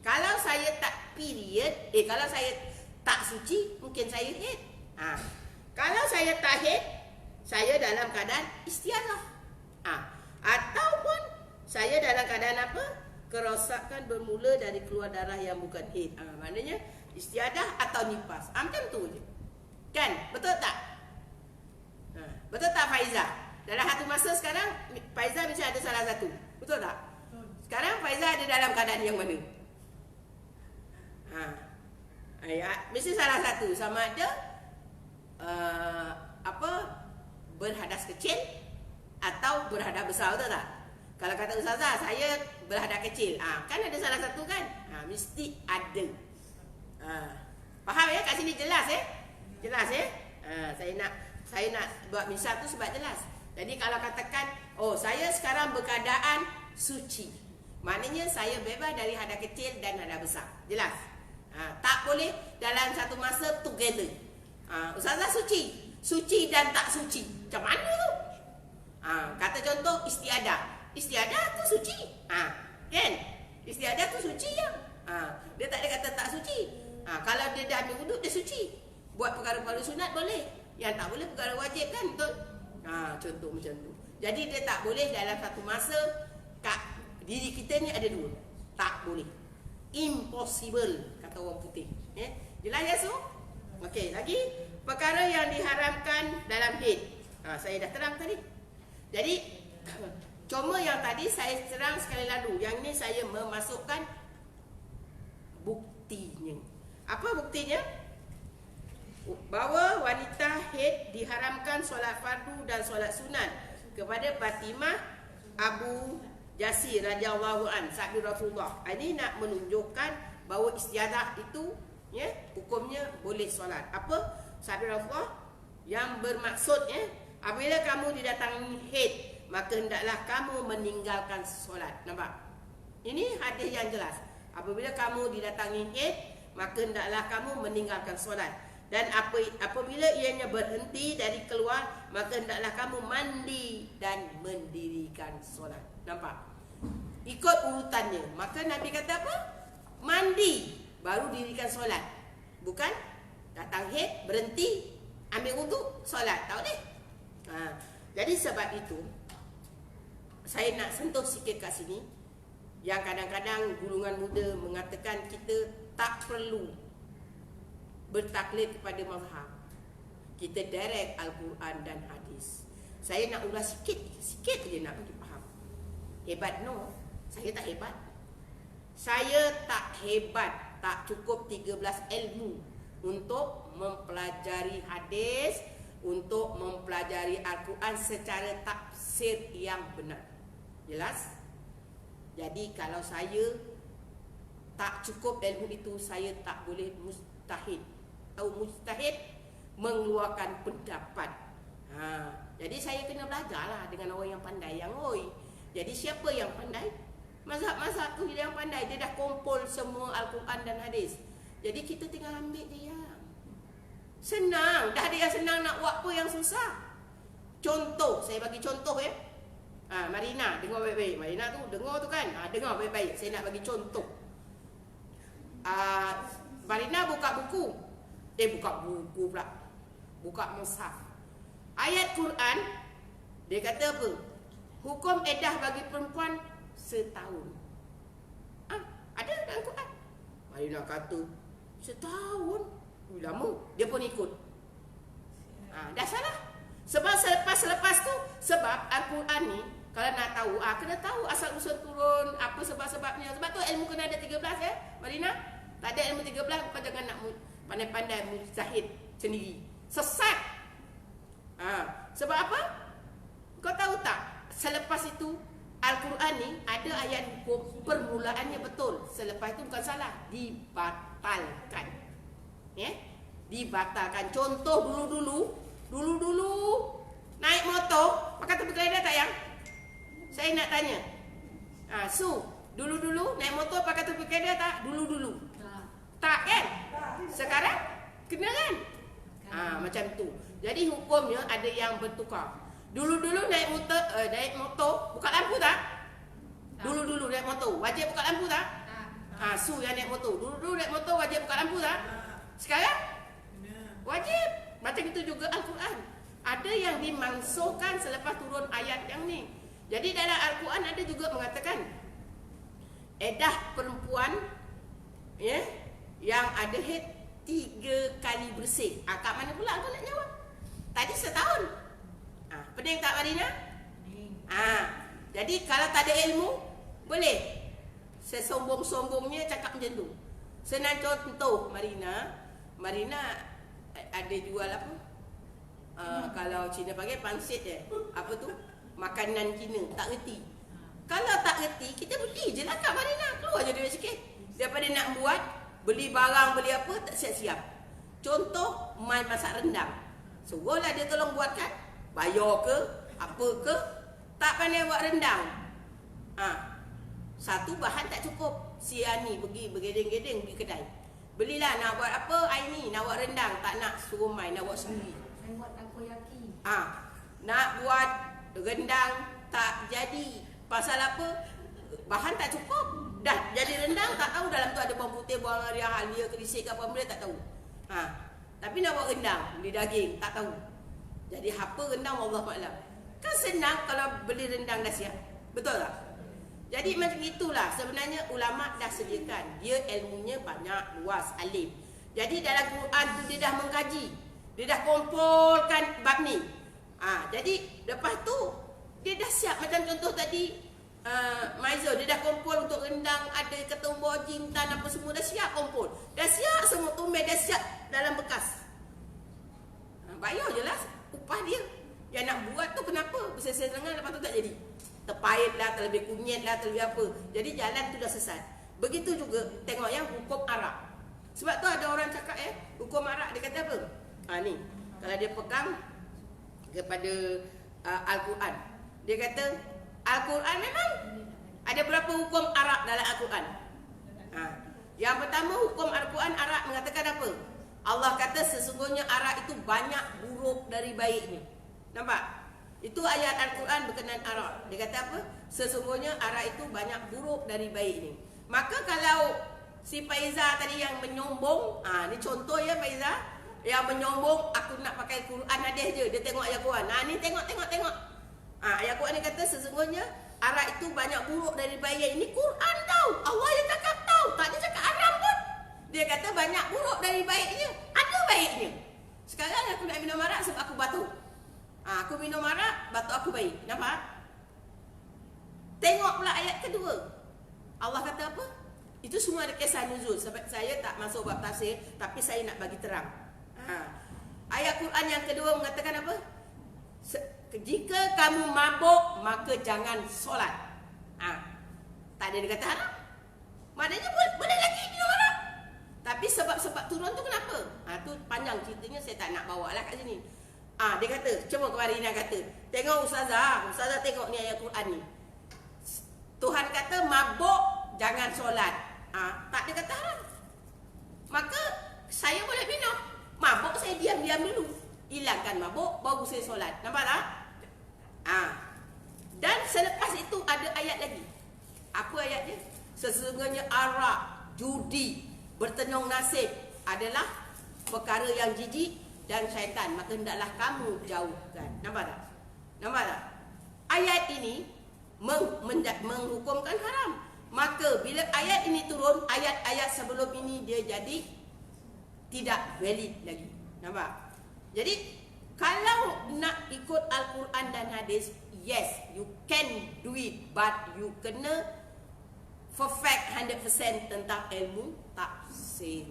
Kalau saya tak period, kalau saya tak suci, mungkin saya haid. Kalau saya tak haid, saya dalam keadaan istiadah. Ataupun saya dalam keadaan apa? Kerosakan bermula dari keluar darah yang bukan haid. Maknanya istiadah atau nifas. Macam tu je. Kan? Betul tak? Betul tak Faizah? Dalam satu masa sekarang Faizah mesti ada salah satu. Betul tak? Sekarang Faizah ada dalam keadaan yang mana? Mesti salah satu. Sama ada berhadas kecil atau berhadap besar, betul tak? Kalau kata ustazah, saya berhadap kecil. Kan ada salah satu kan? Mesti ada. Faham ya? Kat sini jelas Jelas saya nak buat misal tu sebab jelas. Jadi kalau katakan, saya sekarang berkeadaan suci, maknanya saya bebas dari hadap kecil dan hadap besar. Jelas? Tak boleh dalam satu masa together. Ustazah suci dan tak suci. Macam mana tu? Kata contoh istiadah. Istiadah tu suci. Kan? Istiadah tu suci ya. Dia tak ada kata tak suci. Kalau dia dah ambil wuduk, dia suci. Buat perkara-perkara sunat boleh. Yang tak boleh perkara wajib kan, betul? Contoh macam tu. Jadi dia tak boleh dalam satu masa diri kita ni ada dua. Tak boleh. Impossible, kata orang putih. Jelas ya so? Okey, lagi perkara yang diharamkan dalam haid. Saya dah terang tadi. Jadi cuma yang tadi saya terang sekali lalu. Yang ni saya memasukkan buktinya. Apa buktinya? Bahawa wanita haid diharamkan solat fardu dan solat sunat kepada Fatimah Abu Jasir radhiyallahu an, sahabat Rasulullah. Ini nak menunjukkan bahawa istiadah itu hukumnya boleh solat. Apa? Sahabat Rasulullah yang bermaksud apabila kamu didatangi haid, maka hendaklah kamu meninggalkan solat. Nampak? Ini hadis yang jelas. Apabila kamu didatangi haid, maka hendaklah kamu meninggalkan solat. Dan apabila ianya berhenti dari keluar, maka hendaklah kamu mandi dan mendirikan solat. Nampak? Ikut urutannya. Maka Nabi kata apa? Mandi, baru dirikan solat. Bukan datang haid, berhenti, ambil wuduk, solat. Tak boleh. Jadi sebab itu, saya nak sentuh sikit kat sini. Yang kadang-kadang golongan muda mengatakan kita tak perlu bertaklid kepada mazhab. Kita direct Al-Quran dan hadis. Saya nak ulas sikit je nak bagi faham. Hebat no? Saya tak hebat. Saya tak hebat, tak cukup 13 ilmu untuk mempelajari hadis, untuk mempelajari Al-Quran secara tafsir yang benar. Jelas? Jadi kalau saya tak cukup ilmu itu, saya tak boleh mustahid mengeluarkan pendapat. Jadi saya kena belajarlah dengan orang yang pandai yang Jadi siapa yang pandai? Mazhab-mazhab tu yang pandai. Dia dah kumpul semua Al-Quran dan hadis. Jadi kita tinggal ambil dia. Senang. Dah dia senang, nak buat apa yang susah. Contoh, saya bagi contoh Marina, dengar baik-baik. Marina tu dengar tu kan? Dengar baik-baik. Saya nak bagi contoh. Marina buka buku. Buka buku pula. Buka mushaf. Ayat Quran, dia kata apa? Hukum edah bagi perempuan setahun. Ada dalam Quran. Marina kata, setahun? Lama. Dia pun ikut. Dah salah. Sebab selepas tu, sebab Al-Quran ni, kalau nak tahu, kena tahu asal usul turun, apa sebab-sebabnya. Sebab tu ilmu kena ada 13 Marina. Tak ada ilmu 13, kau jangan nak pandai-pandai mujtahid sendiri. Sesat. Sebab apa? Kau tahu tak? Selepas itu Al-Quran ni ada ayat hukum, permulaannya betul. Selepas itu bukan salah, dibatalkan. Dibatalkan. Contoh dulu naik motor pakai tepi kereta tak yang? Saya nak tanya. Dulu naik motor pakai tepi kereta tak? Dulu. Tak kan? Sekarang kena kan? Macam tu. Jadi hukumnya ada yang bertukar. Dulu naik motor buka lampu tak? Dulu naik motor wajib buka lampu tak? Yang naik motor. Dulu naik motor wajib buka lampu tak? Sekarang wajib. Macam itu juga Al-Quran. Ada yang dimansuhkan selepas turun ayat yang ni. Jadi dalam Al-Quran ada juga mengatakan edah perempuan yang ada haid 3 kali bersih. Kat mana pula kau nak jawab? Tadi setahun. Pening tak Marina? Jadi kalau tak ada ilmu, boleh sesombong-sombongnya cakap macam tu. Senang contoh Marina ada jual apa? Kalau Cina panggil pangsit Apa tu? makanan Cina, tak reti. Kalau tak reti, kita beli je lah kat Marina. Keluar je duit sikit. Daripada nak buat, beli barang, beli apa, tak siap-siap. Contoh, mai masak rendang. Suruhlah dia tolong buatkan. Bayar ke, apa ke. Tak pandai buat rendang. Satu bahan tak cukup. Si Ani pergi bergedeng-gedeng pergi kedai. Belilah nak buat apa, I ni nak buat rendang. Tak nak suruh mai, nak buat sendiri. Saya buat takoyaki. Nak buat rendang tak jadi. Pasal apa? Bahan tak cukup. Dah jadi rendang, tak tahu dalam tu ada bawang putih, bawang halia, kerisik ke apa benda, tak tahu. Tapi nak buat rendang, beli daging, tak tahu. Jadi apa rendang, Allah Alam. Kan senang kalau beli rendang dah siap. Betul tak? Jadi macam itulah sebenarnya ulama dah sediakan. Dia ilmunya banyak, luas, alim. Jadi dalam Quran tu dia dah mengkaji. Dia dah kumpulkan bab ni. Jadi lepas tu dia dah siap. Macam contoh tadi Maizul, dia dah kumpul untuk rendang, ada ketumbar, jintan, apa semua dah siap kumpul. Dah siap semua tumbes, dah siap dalam bekas. Bayar je lah upah dia. Yang nak buat tu kenapa? Bersesat lengan, lepas tu tak jadi. Terpait lah, terlebih kunyit lah, terlebih apa. Jadi jalan tu dah sesat. Begitu juga tengok yang hukum arak. Sebab tu ada orang cakap hukum arak, dia kata apa? Ni, kalau dia pegang kepada Al-Quran, dia kata Al-Quran memang ada berapa hukum arak dalam Al-Quran. Yang pertama, hukum Al-Quran arak mengatakan apa? Allah kata sesungguhnya arak itu banyak buruk dari baiknya. Nampak? Itu ayat Al-Quran berkenaan arak. Dia kata apa? Sesungguhnya arak itu banyak buruk dari baiknya. Maka kalau si Faiza tadi yang menyombong, ni contoh ya Faiza, yang menyombong aku nak pakai Quran hadis je, dia tengok ayat Quran. Ni tengok. Ayat Quran ni kata sesungguhnya arak itu banyak buruk dari baiknya. Ini Quran tau. Allah yang cakap tau. Tak dia cakap haram pun. Dia kata banyak buruk dari baiknya. Ada baiknya. Sekarang aku nak minum arak sebab aku batuk. Aku minum arak, batuk aku baik. Nampak? Tengok pula ayat kedua. Allah kata apa? Itu semua ada kisah nuzul. Sebab saya tak masuk bab tafsir, tapi saya nak bagi terang. Ayat Quran yang kedua mengatakan apa? Jika kamu mabuk, maka jangan solat. Tak ada dia kata haram. Maknanya boleh lagi minum arak. Tapi sebab-sebab turun tu kenapa? Tu panjang ceritanya, saya tak nak bawa lah kat sini. Dia kata, cuma kemarin Ina kata, tengok Ustazah tengok ni ayat Quran ni. Tuhan kata mabuk jangan solat. Tak ada kata haram. Maka saya boleh minum. Mabuk saya diam-diam dulu. Hilangkan mabuk, baru saya solat. Nampak tak? Dan selepas itu ada ayat lagi. Apa ayatnya? Sesungguhnya arak, judi, bertenung nasib adalah perkara yang jijik dan syaitan, maka hendaklah kamu jauhkan. Nampak tak? Ayat ini menghukumkan haram. Maka bila ayat ini turun, ayat-ayat sebelum ini dia jadi tidak valid lagi. Nampak? Jadi kalau nak ikut Al-Quran dan hadis, yes, you can do it, but you kena perfect 100% tentang ilmu tafsir.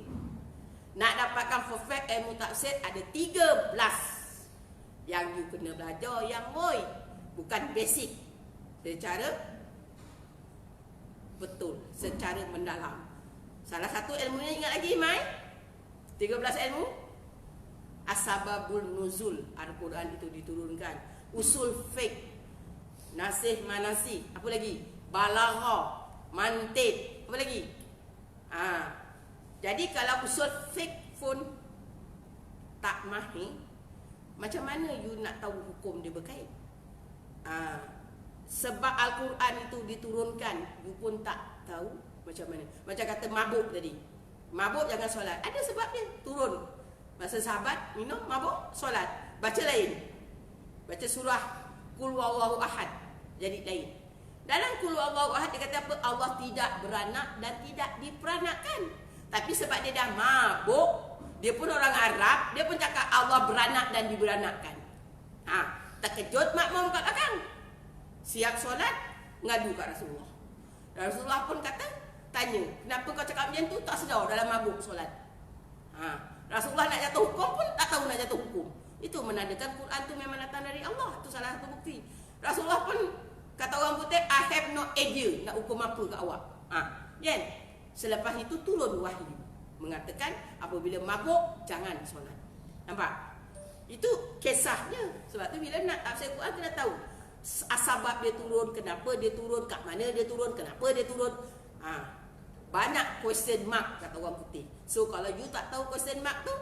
Nak dapatkan perfect ilmu tafsir ada 13 yang you kena belajar yang bukan basic, secara betul, secara mendalam. Salah satu ilmunya ingat lagi Mai? 13 ilmu. Asbabul nuzul, Al-Quran itu diturunkan. Usul fiqh, nasih manasih, apa lagi? Balaghah, mantiq, apa lagi? Jadi kalau usul fiqh pun tak mahir, macam mana you nak tahu hukum dia berkait? Sebab Al-Quran itu diturunkan, you pun tak tahu macam mana. Macam kata mabuk tadi, mabuk jangan solat, ada sebab dia turun. Masa sahabat minum, mabuk, solat, baca lain. Baca surah Qul Huwallahu Ahad, jadi lain. Dalam Qul Huwallahu Ahad dia kata apa? Allah tidak beranak dan tidak diperanakkan. Tapi sebab dia dah mabuk, dia pun orang Arab, dia pun cakap Allah beranak dan diberanakkan. Terkejut makmum kat belakang. Siap solat, ngadu kat Rasulullah. Rasulullah pun kata, tanya, kenapa kau cakap macam tu? Tak sedar dalam mabuk solat. Rasulullah nak jatuh hukum pun tak tahu nak jatuh hukum. Itu menandakan Quran tu memang datang dari Allah. Itu salah satu bukti. Rasulullah pun kata orang putih, I have no idea nak hukum apa kat awak. Kan? Selepas itu turun wahyu mengatakan apabila mabuk jangan solat. Nampak? Itu kisahnya. Sebab tu bila nak tafsir Quran kena tahu sebab dia turun, kenapa dia turun, kat mana dia turun, kenapa dia turun. Banyak question mark kata orang putih. So kalau you tak tahu question mark tu,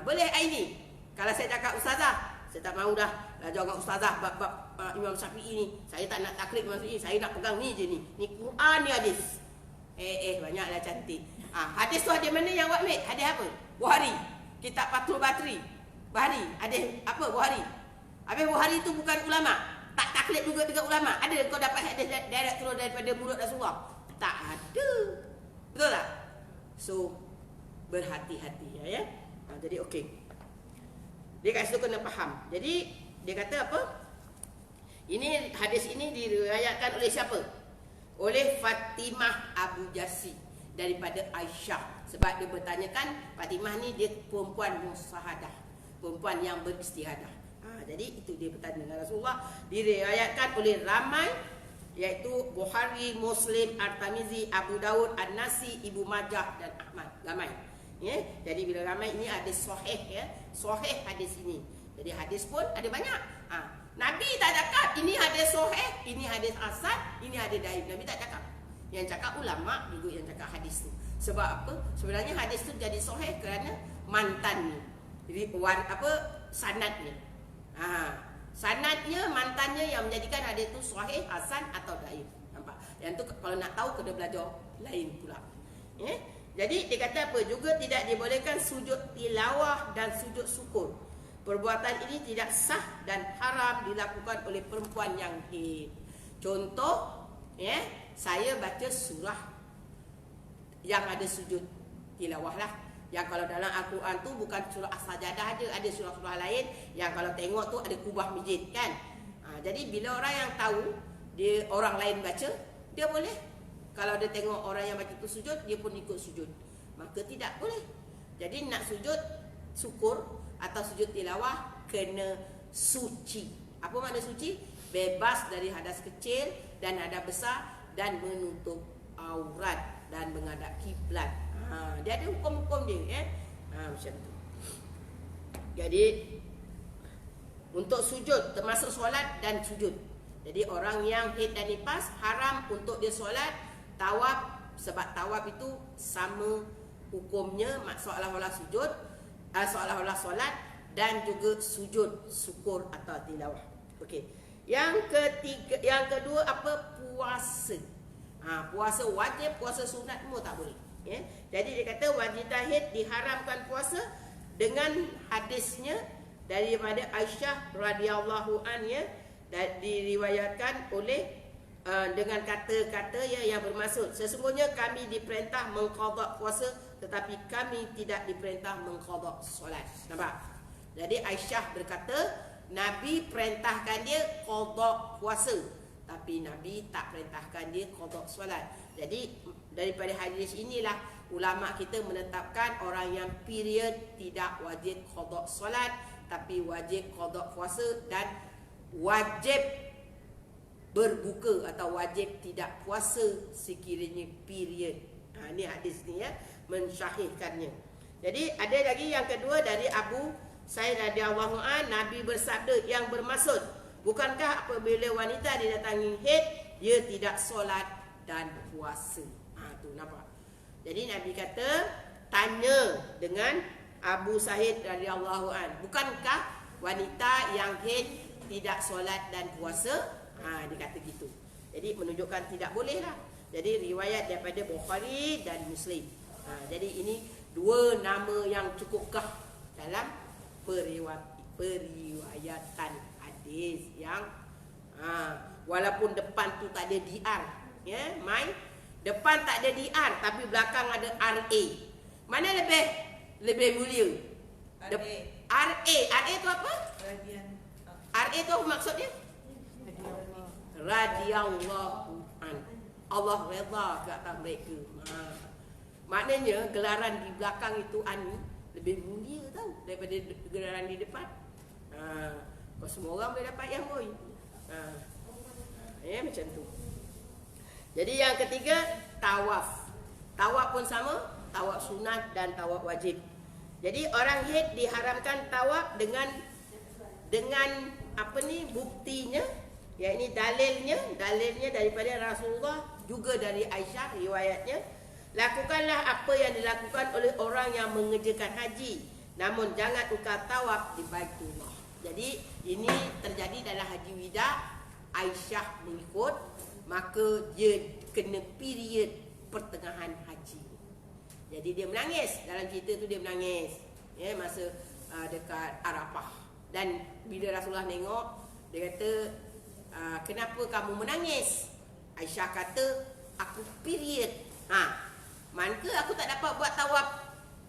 boleh ini. Kalau saya cakap ustazah, saya tak mahu dah belajar dengan ustazah bab Imam Syafi'i ni. Saya tak nak taklid Imam Syafi'i, saya nak pegang ni je ni. Ni Quran ni hadis. Banyaklah cantik. Hadis tu hadis mana yang awak ambil? Hadis apa? Bukhari. Kitab Fathul Batri. Bukhari. Hadis apa? Bukhari. Habis Bukhari tu bukan ulama. Tak taklid juga dengan ulama. Ada kau dapat hadis direct turun daripada mulut Rasulullah? Tak ada. Betul tak? So berhati-hati ya. Jadi okey. Dia kat situ kena faham. Jadi dia kata apa? Ini hadis ini diriwayatkan oleh siapa? Oleh Fatimah Abu Jasi daripada Aisyah. Sebab dia bertanyakan Fatimah ni dia perempuan musahadah, perempuan yang beristihadah. Jadi itu dia bertanya dengan Rasulullah. Diriwayatkan oleh ramai, iaitu Bukhari, Muslim, At-Tirmizi, Abu Daud, An-Nasi, Ibnu Majah dan Ahmad. Ramai. Ya, jadi bila ramai ini hadis sahih ya. Sahih hadis ini. Jadi hadis pun ada banyak. Nabi tak cakap ini hadis sahih, ini hadis hasan, ini hadis dhaif. Nabi tak cakap. Yang cakap ulama juga yang cakap hadis tu. Sebab apa? Sebenarnya hadis tu jadi sahih kerana mantannya. Jadi sanadnya. Sanadnya, mantannya yang menjadikan hadis tu sahih, hasan atau dhaif. Nampak? Yang tu kalau nak tahu kena belajar lain pula. Ya? Jadi dia kata apa? Juga tidak dibolehkan sujud tilawah dan sujud syukur. Perbuatan ini tidak sah dan haram dilakukan oleh perempuan yang haid. Contoh, ya, saya baca surah yang ada sujud tilawah lah. Yang kalau dalam Al-Quran tu bukan surah As-Sajadah aja, ada surah-surah lain yang kalau tengok tu ada kubah masjid kan. Jadi bila orang yang tahu, dia orang lain baca, dia boleh. Kalau dia tengok orang yang baca tu sujud, dia pun ikut sujud. Maka tidak boleh. Jadi nak sujud syukur atau sujud tilawah kena suci. Apa makna suci? Bebas dari hadas kecil dan hadas besar dan menutup aurat dan menghadap kiblat. Dia ada hukum-hukum dia macam tu. Jadi untuk sujud termasuk solat dan sujud. Jadi orang yang haid dan nifas haram untuk dia solat, tawaf, sebab tawaf itu sama hukumnya seolah-olah sujud, seolah-olah solat dan juga sujud syukur atau tilawah. Okey. Yang kedua apa? Puasa. Puasa wajib, puasa sunat semua tak boleh. Ya. Jadi dia kata wanita haid diharamkan puasa dengan hadisnya daripada Aisyah radhiyallahu anha dan diriwayatkan oleh dengan kata-kata yang bermaksud sesungguhnya kami diperintah mengqada puasa tetapi kami tidak diperintah mengqada solat. Nampak? Jadi Aisyah berkata Nabi perintahkan dia qada puasa tapi Nabi tak perintahkan dia qada solat. Jadi daripada hadis inilah ulama kita menetapkan orang yang period tidak wajib qada solat tapi wajib qada puasa dan wajib berbuka atau wajib tidak puasa sekiranya period. Ini hadis ni ya, mensyahihkannya. Jadi ada lagi yang kedua dari Abu Sa'id radhiyallahu an, Nabi bersabda yang bermaksud, bukankah apabila wanita didatangi haid dia tidak solat dan puasa. Tu nampak. Jadi Nabi kata tanya dengan Abu Sa'id radhiyallahu an, bukankah wanita yang haid tidak solat dan puasa? Dia kata gitu. Jadi menunjukkan tidak boleh lah. Jadi riwayat daripada Bukhari dan Muslim. Jadi ini dua nama yang cukupkah dalam periwayatan hadis yang walaupun depan tu tak ada DR, ya, depan tak ada DR tapi belakang ada RA. Mana lebih mulia? RA tu apa? RA tu maksudnya radhiyallahu an. Allah redha ke atas mereka. Maknanya gelaran di belakang itu lebih mulia tau daripada gelaran di depan. Kau semua orang boleh dapat yang boy. Macam tu. Jadi yang ketiga, tawaf. Tawaf pun sama, tawaf sunat dan tawaf wajib. Jadi orang haid diharamkan tawaf dengan apa ni buktinya, yakni dalilnya daripada Rasulullah, juga dari Aisyah riwayatnya, lakukanlah apa yang dilakukan oleh orang yang mengerjakan haji, namun jangan engkau tawaf di Baitullah. Jadi ini terjadi dalam haji wida. Aisyah mengikut, maka dia kena period pertengahan haji. Jadi dia menangis, dalam cerita tu dia menangis masa dekat Arafah. Dan bila Rasulullah tengok, dia kata, kenapa kamu menangis? Aisyah kata, aku period. Manakah aku tak dapat buat tawaf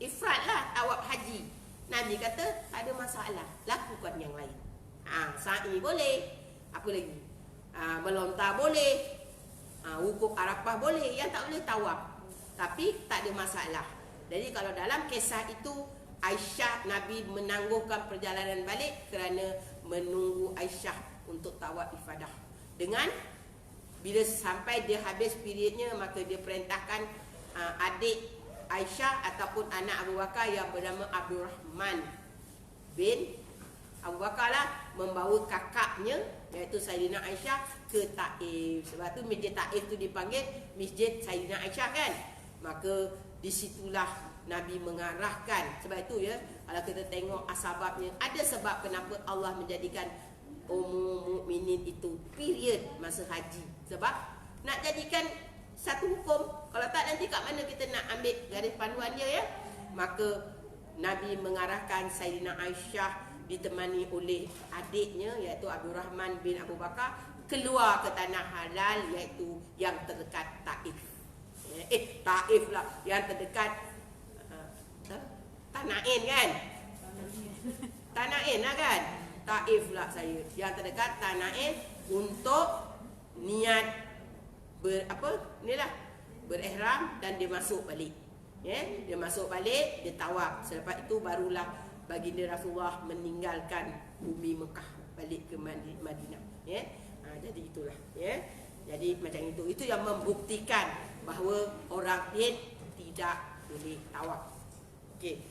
ifrad lah, tawaf haji. Nabi kata, tak ada masalah, lakukan yang lain. Sa'i boleh, apa lagi? Melontar boleh, wukuf Arafah boleh, yang tak boleh tawaf. Tapi tak ada masalah. Jadi kalau dalam kisah itu, Aisyah, Nabi menangguhkan perjalanan balik kerana menunggu Aisyah untuk tawaf ifadah. Dengan bila sampai dia habis periodnya, maka dia perintahkan adik Aisyah ataupun anak Abu Bakar yang bernama Abdul Rahman bin Abu Bakar lah, membawa kakaknya iaitu Sayyidina Aisyah ke Taif. Sebab tu masjid Taif tu dipanggil Masjid Sayyidina Aisyah kan. Maka disitulah Nabi mengarahkan. Sebab itu kalau kita tengok asbabnya, ada sebab kenapa Allah menjadikan Ummul Mukminin itu period masa haji. Sebab nak jadikan satu hukum. Kalau tak, nanti kat mana kita nak ambil garis panduan dia Maka Nabi mengarahkan Sayyidina Aisyah ditemani oleh adiknya iaitu Abdul Rahman bin Abu Bakar keluar ke tanah halal, iaitu yang terdekat Taif. Taif lah, yang terdekat Tanain kan? Tanain lah kan? Taif lah saya, yang terdekat Tanain, untuk niat berihram dan dia masuk balik. Dia masuk balik, dia tawaf. Selepas itu barulah baginda Rasulullah meninggalkan bumi Mekah balik ke Madinah. Jadi itulah. Jadi macam itu yang membuktikan bahawa orang haid tidak boleh tawaf. Okey.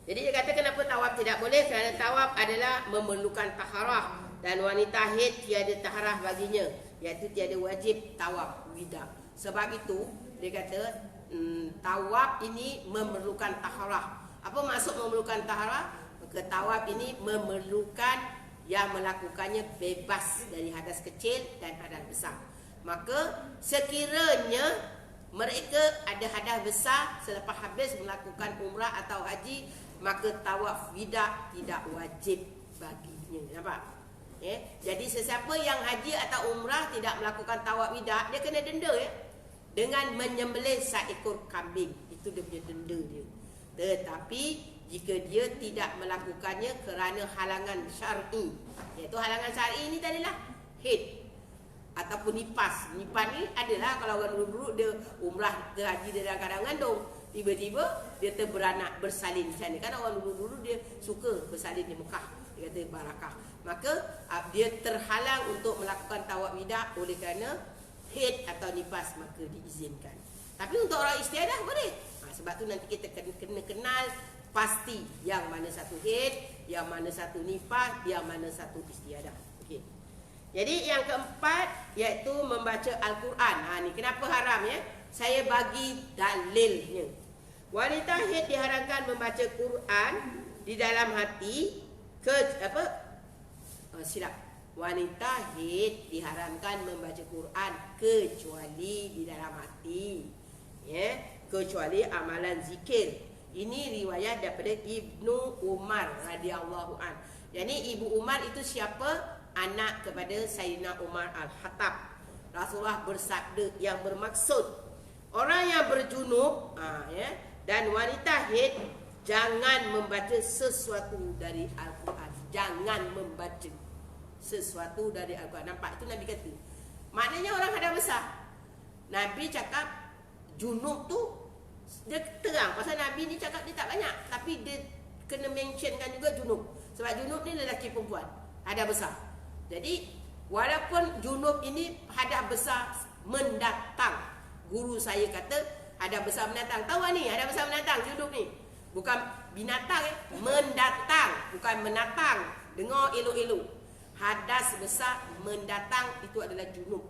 Jadi dia kata kenapa tawaf tidak boleh? Kerana tawaf adalah memerlukan taharah, dan wanita haid tiada taharah baginya, iaitu tiada wajib tawaf wida. Sebab itu dia kata tawaf ini memerlukan taharah. Apa maksud memerlukan taharah? Maka tawaf ini memerlukan yang melakukannya bebas dari hadas kecil dan hadas besar. Maka sekiranya mereka ada hadas besar selepas habis melakukan umrah atau haji, maka tawaf wida tidak wajib baginya. Nampak? Jadi sesiapa yang haji atau umrah tidak melakukan tawaf wida, dia kena denda dengan menyembelih seekor kambing. Itu dia punya denda dia. Tetapi jika dia tidak melakukannya kerana halangan syar'i, iaitu halangan syar'i ini tadilah haid ataupun nifas. Nifas ni adalah kalau orang dulu dia umrah ke haji dia dalam keadaan mengandung, tiba-tiba dia terberanak bersalin macam ni. Kan orang dulu dia suka bersalin di Mekah, dia kata barakah. Maka dia terhalang untuk melakukan tawaf wida oleh kerana haid atau nifas, maka diizinkan. Tapi untuk orang istiadah boleh. Sebab tu nanti kita kena kenal pasti yang mana satu haid, yang mana satu nifas, yang mana satu istiadah. Okey. Jadi yang keempat iaitu membaca Al-Quran. Ni kenapa haram Saya bagi dalilnya. Wanita haid diharamkan membaca Quran di dalam hati Wanita haid diharamkan membaca Quran kecuali di dalam hati. Kecuali amalan zikir. Ini riwayat daripada Ibnu Umar radhiyallahu an. Jadi Ibu Umar itu siapa? Anak kepada Sayyidina Umar Al-Khattab. Rasulullah bersabda yang bermaksud orang yang berjunub dan wanita haid jangan membaca sesuatu dari Al-Quran. Jangan membaca sesuatu dari Al-Quran. Nampak itu Nabi kata. Maknanya orang hadas besar. Nabi cakap junub tu dia terang. Pasal Nabi ni cakap dia tak banyak, tapi dia kena mentionkan juga junub. Sebab junub ni lelaki perempuan, hadas besar. Jadi walaupun junub ini hadas besar mendatang, guru saya kata hadas besar mendatang. Tahu ni hadas besar mendatang junub ni? Bukan binatang mendatang, bukan menatang. Dengar elok-elok. Hadas besar mendatang itu adalah junub.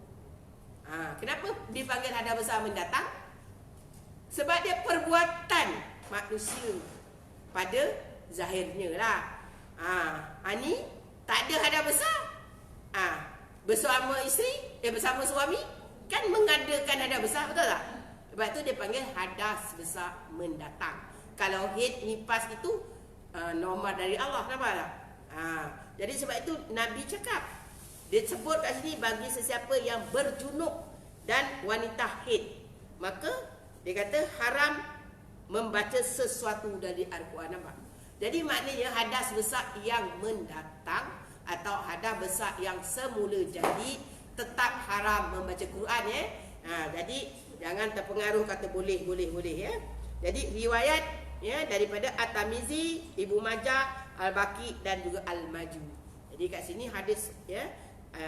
Kenapa dipanggil hadas besar mendatang? Sebab dia perbuatan manusia pada zahirnya lah. Ni tak ada hadas besar. Bersama isteri, bersama suami kan mengadakan hadas besar, betul tak? Sebab tu dia panggil hadas besar mendatang. Kalau haid nifas itu normal dari Allah, nampak tak? Jadi sebab itu Nabi cakap, dia sebut kat sini bagi sesiapa yang berjunub dan wanita haid, maka dia kata haram membaca sesuatu dari Al-Quran. Nampak? Jadi maknanya hadas besar yang mendatang atau hadas besar yang semula jadi tetap haram membaca Quran ya. Jadi jangan terpengaruh kata boleh ya. Jadi riwayat ya daripada At-Tirmizi, Ibnu Majah, Al-Baqi dan juga Al-Maju. Jadi kat sini hadis ya,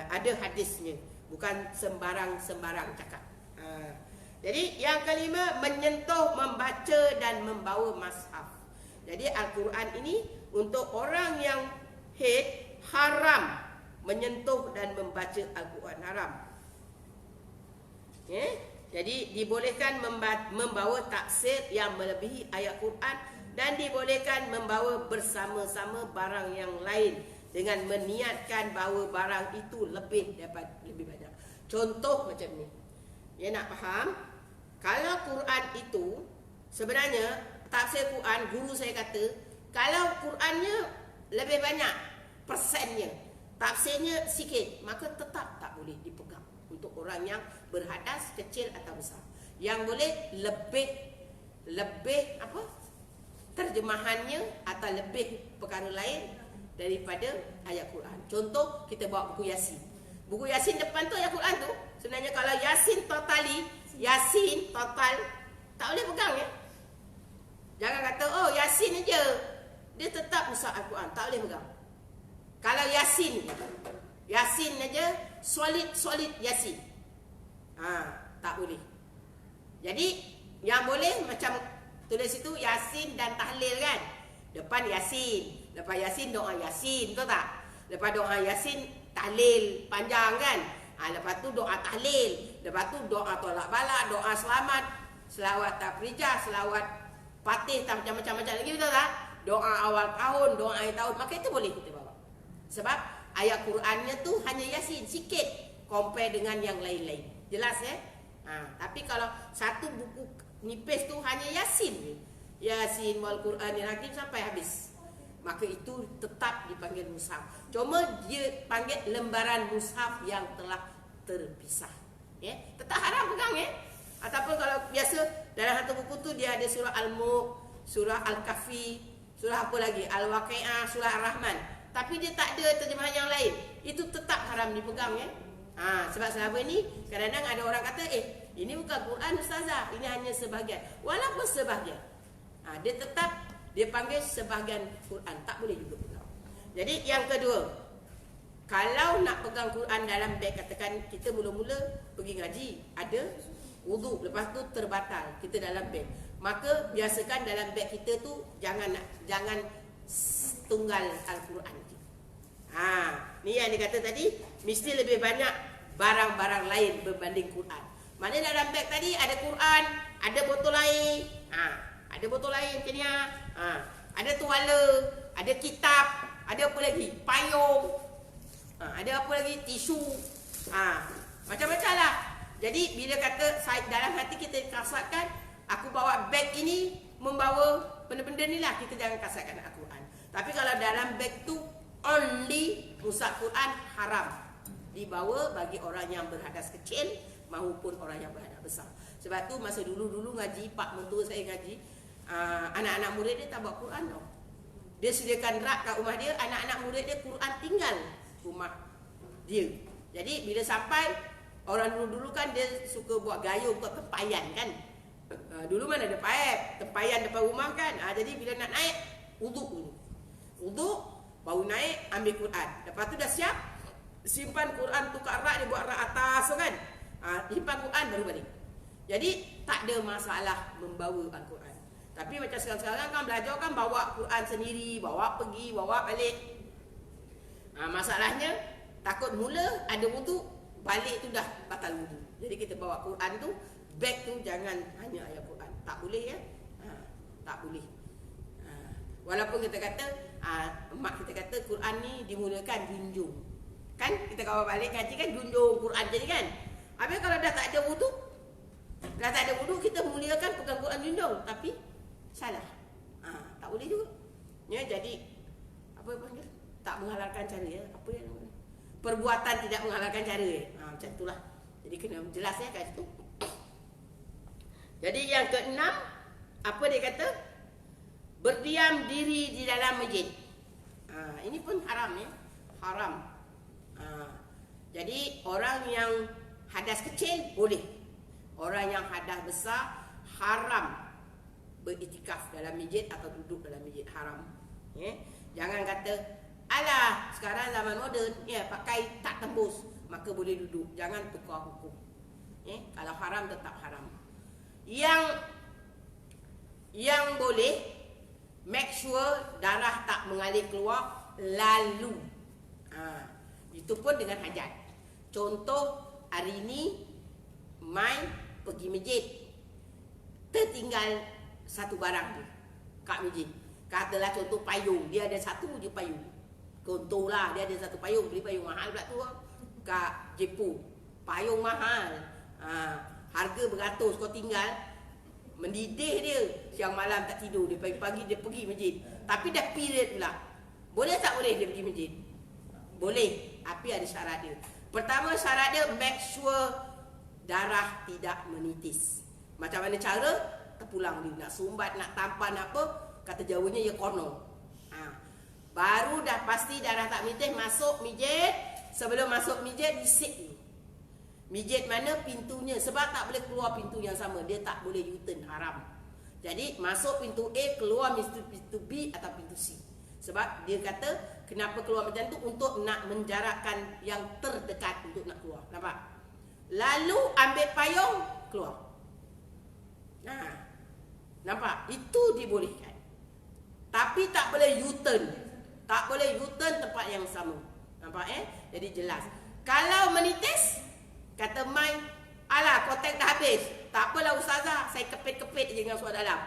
ada hadisnya, bukan sembarang cakap. Jadi yang kelima, menyentuh, membaca dan membawa mushaf. Jadi Al-Quran ini untuk orang yang haid haram menyentuh dan membaca Al-Quran, haram. Jadi dibolehkan membawa taksir yang melebihi ayat Quran dan dibolehkan membawa bersama-sama barang yang lain dengan meniatkan bahawa barang itu lebih banyak. Contoh macam ni. Ya, nak faham? Kalau Quran itu sebenarnya tafsir Quran, guru saya kata, kalau Qurannya lebih banyak persennya, tafsirnya sikit, maka tetap tak boleh dipegang untuk orang yang berhadas kecil atau besar. Yang boleh lebih apa? Terjemahannya atau lebih perkara lain daripada ayat Quran. Contoh, kita bawa buku Yasin. Buku Yasin depan tu ayat Quran tu. Sebenarnya kalau Yasin total tak boleh pegang ya. Jangan kata oh Yasin aja, dia tetap mushaf Al-Quran, tak boleh pegang. Kalau Yasin aja solid Yasin, tak boleh. Jadi yang boleh macam tulis itu Yasin dan tahlil kan. Depan Yasin, lepas Yasin doa Yasin, betul tak? Lepas doa Yasin tahlil panjang kan. Lepas tu doa tahlil, lepas tu doa tolak bala, doa selamat, selawat tafrijah, selawat Fatih, macam-macam lagi, betul tak? Doa awal tahun, doa akhir tahun, maka itu boleh kita bawa. Sebab ayat Qurannya tu hanya Yasin, sikit compare dengan yang lain-lain. Jelas ya? Tapi kalau satu buku nipis tu hanya Yasin, Yasin wal Quranil Hakim sampai habis, maka itu tetap dipanggil mushaf. Cuma dia panggil lembaran mushaf yang telah terpisah. Ya, tetap haram pegang ya. Ataupun kalau biasa dalam satu buku tu dia ada surah Al-Mulk, surah Al-Kahfi, surah apa lagi, Al-Waqi'ah, surah Ar-Rahman, tapi dia tak ada terjemahan yang lain, itu tetap haram dipegang ya. Sebab selama ni kadang-kadang ada orang kata ini bukan Quran ustazah, ini hanya sebahagian. Walaupun sebahagian, dia tetap dia panggil sebahagian Quran, tak boleh juga pegang. Jadi yang kedua, kalau nak pegang Quran dalam beg, katakan kita mula-mula pergi ngaji, ada wuduk, lepas tu terbatal, kita dalam beg, maka biasakan dalam beg kita tu jangan tunggal Al-Quran. Ni yang dikata tadi, mesti lebih banyak barang-barang lain berbanding Quran. Maknanya dalam beg tadi ada Quran, ada botol air, ada botol air macam ni, ada tuala, ada kitab, ada apa lagi, payung, ada apa lagi, tisu, macam-macam lah. Jadi bila kata dalam hati kita kasatkan, aku bawa beg ini membawa benda-benda ni lah, kita jangan kasatkan Al-Quran. Tapi kalau dalam beg tu only mushaf Quran, haram dibawa bagi orang yang berhadas kecil maupun orang yang berhadas besar. Sebab tu masa dulu-dulu ngaji, pak mentua saya ngaji, anak-anak murid dia tak bawa Quran tau. Dia sediakan rak kat rumah dia, anak-anak murid dia Quran tinggal rumah dia. Jadi bila sampai, orang dulu-dulu kan dia suka buat gayung, buat tempayan kan. Dulu mana ada tempayan depan rumah kan. Jadi bila nak naik, uduk dulu. Uduk, Baru naik, ambil Quran. Lepas tu dah siap, simpan Quran tu kat rak, dia buat rak atas tu kan. Simpan Quran baru balik. Jadi tak ada masalah membawa Al-Quran. Tapi macam sekarang-sekarang kan belajar kan bawa Quran sendiri, bawa pergi, bawa balik. Masalahnya takut mula ada wudu, balik tu dah batal wudu. Jadi kita bawa Quran tu, beg tu jangan hanya ayat Quran. Tak boleh ya. Tak boleh. Walaupun kita kata mak kita kata Quran ni dimulakan junjung. Kan kita bawa balik kaji kan junjung Quran jadi kan. Habis kalau dah tak ada wudu, kita mulakan pegang Quran junjung, tapi salah. Tak boleh juga. Ya, jadi apa panggil? Tak menghalalkan cara ya. Apa yang perbuatan tidak menghalalkan cara ya. Macam itulah. Jadi kena jelas ya kat situ. Jadi yang keenam, apa dia kata? Berdiam diri di dalam masjid. Ini pun haram ya. Haram. Jadi orang yang hadas kecil boleh. Orang yang hadas besar haram beriktikaf dalam masjid atau duduk dalam masjid, haram. Ya. Jangan kata, alah sekarang zaman moden, ya pakai tak tembus, maka boleh duduk. Jangan tukar hukum. Ya. Kalau haram tetap haram. Yang boleh, make sure darah tak mengalir keluar lalu. Itu pun dengan hajat. Contoh hari ni mai pergi masjid, tertinggal satu barang tu kat masjid. Katalah contoh payung, dia ada satu je payung. Contohlah dia ada satu payung, beli payung mahal pula tu kat Jepun. Payung mahal. Harga beratus, kau tinggal mendidih dia, siang malam tak tidur, dia pagi-pagi dia pergi masjid. Tapi dah period pula. Boleh tak boleh dia pergi masjid? Boleh, tapi ada syarat dia. Pertama syarat dia, make sure darah tidak menitis. Macam mana cara? Terpulang dia, nak sumbat, nak tampan apa, kata Jawanya ya kono. Baru dah pasti darah tak menitis, masuk masjid. Sebelum masuk masjid, disik dulu. Masjid mana pintunya, sebab tak boleh keluar pintu yang sama, dia tak boleh U-turn, haram. Jadi masuk pintu A, keluar pintu B atau pintu C. Sebab dia kata kenapa keluar macam tu, untuk nak menjarakkan yang terdekat untuk nak keluar. Nampak? Lalu ambil payung, keluar. Nampak? Itu dibolehkan. Tapi tak boleh U-turn. Tak boleh U-turn tempat yang sama. Nampak Jadi jelas. Kalau menitis, kata Mai, alah kotak dah habis. Tak apalah ustazah, saya kepit-kepit je dengan suara dalam.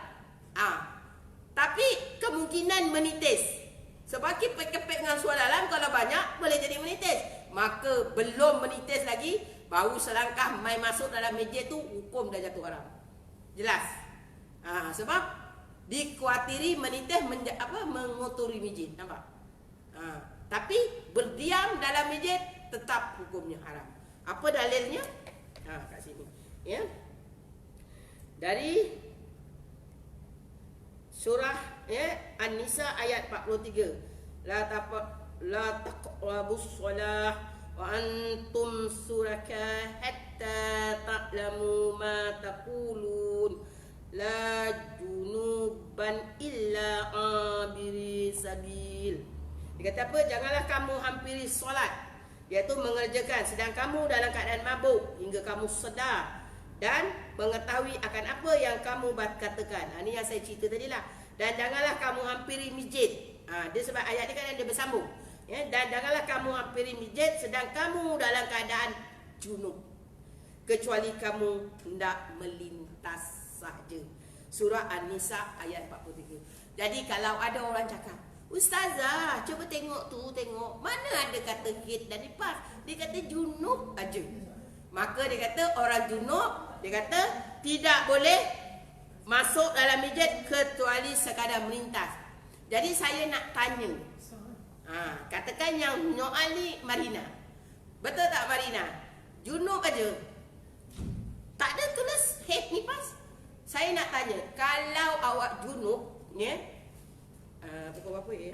Tapi kemungkinan menitis. Sebab kepit-kepit dengan suara dalam, kalau banyak boleh jadi menitis. Maka belum menitis lagi, baru selangkah Mai masuk dalam meja tu, hukum dah jatuh haram. Jelas? Sebab dikuatiri menitis mengotori masjid. Nampak? Tapi berdiam dalam masjid tetap hukumnya haram. Apa dalilnya? Kat sini. Ya. Dari surah An-Nisa ayat 43. La taqrabus shalah wa antum suraka hatta ta'lamu ma taqulun. La junuban illa abiri sabil. Dia kata apa? Janganlah kamu hampiri solat, iaitu mengerjakan sedang kamu dalam keadaan mabuk hingga kamu sedar dan mengetahui akan apa yang kamu katakan. Ini yang saya cerita tadi lah. Dan janganlah kamu hampiri masjid. Dia sebab ayat ni kan dia bersambung. Dan janganlah kamu hampiri masjid sedang kamu dalam keadaan junub, kecuali kamu hendak melintas sahaja. Surah An-Nisa ayat 43. Jadi kalau ada orang cakap, ustazah, cuba tengok tu, tengok. Mana ada kata hid dan nifas? Dia kata junub aja. Maka dia kata orang junub, dia kata tidak boleh masuk dalam masjid kecuali sekadar melintas. Jadi saya nak tanya. Katakan yang nyoal ni Marina. Betul tak Marina? Junub aja. Tak ada tulis hid nifas. Saya nak tanya, kalau awak junub, pukul berapa ya?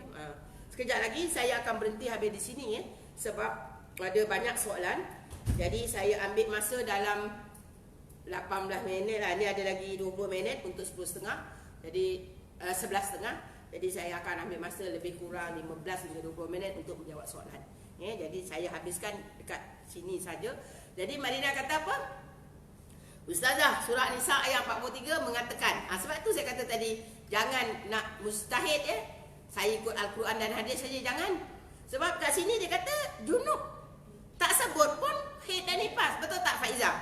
Sekejap lagi saya akan berhenti habis di sini sebab ada banyak soalan. Jadi saya ambil masa dalam 18 minit lah. Ni ada lagi 20 minit untuk 10.30. Jadi 11.30. Jadi saya akan ambil masa lebih kurang 15 hingga 20 minit untuk menjawab soalan. Jadi saya habiskan dekat sini saja. Jadi Madinah kata apa? Ustazah, surah Nisa ayat 43 mengatakan, sebab tu saya kata tadi, jangan nak mustahid saya ikut Al-Quran dan hadis saja, jangan. Sebab kat sini dia kata junub. Tak sebut pun haid dan nifas, betul tak Faizah?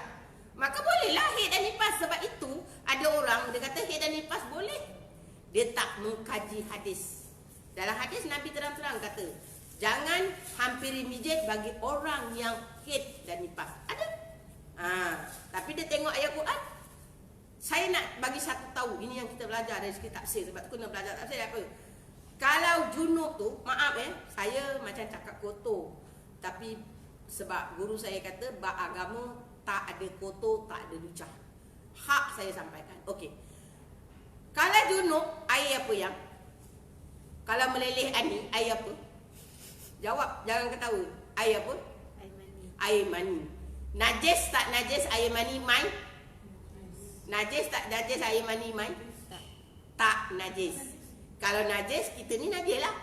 Maka bolehlah haid dan nifas. Sebab itu ada orang dia kata haid dan nifas boleh. Dia tak mengkaji hadis. Dalam hadis Nabi terang-terang kata, jangan hampiri mijit bagi orang yang haid dan nifas. Ada. Tapi dia tengok ayat Quran. Saya nak bagi satu tahu, ini yang kita belajar dari segi tafsir. Sebab tu kena belajar tafsir apa? Kalau junub tu, maaf saya macam cakap kotor. Tapi sebab guru saya kata agama tak ada kotor, tak ada lucah. Hak saya sampaikan. Okey. Kalau junub, air apa yang? Kalau meleleh ani, air apa? Jawab, jangan ketawa. Air apa? Air mani. Air mani. Najis tak najis air mani mai? Najis tak najis air mani mai? Tak najis. Kalau najis, kita ni najis lah.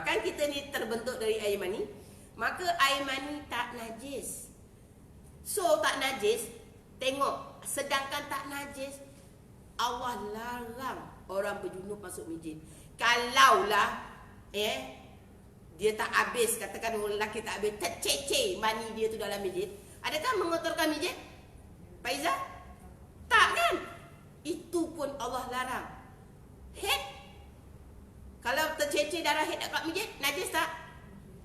Kan kita ni terbentuk dari air mani. Maka air mani tak najis. So tak najis, tengok, sedangkan tak najis, Allah larang orang berjunub masuk masjid. Kalaulah dia tak habis, katakan orang lelaki tak habis, terceceh mani dia tu dalam masjid, adakah mengotorkan masjid? Faizah? Tak kan? Itu pun Allah larang. Haid, kalau terceceh darah haid dekat masjid, najis tak?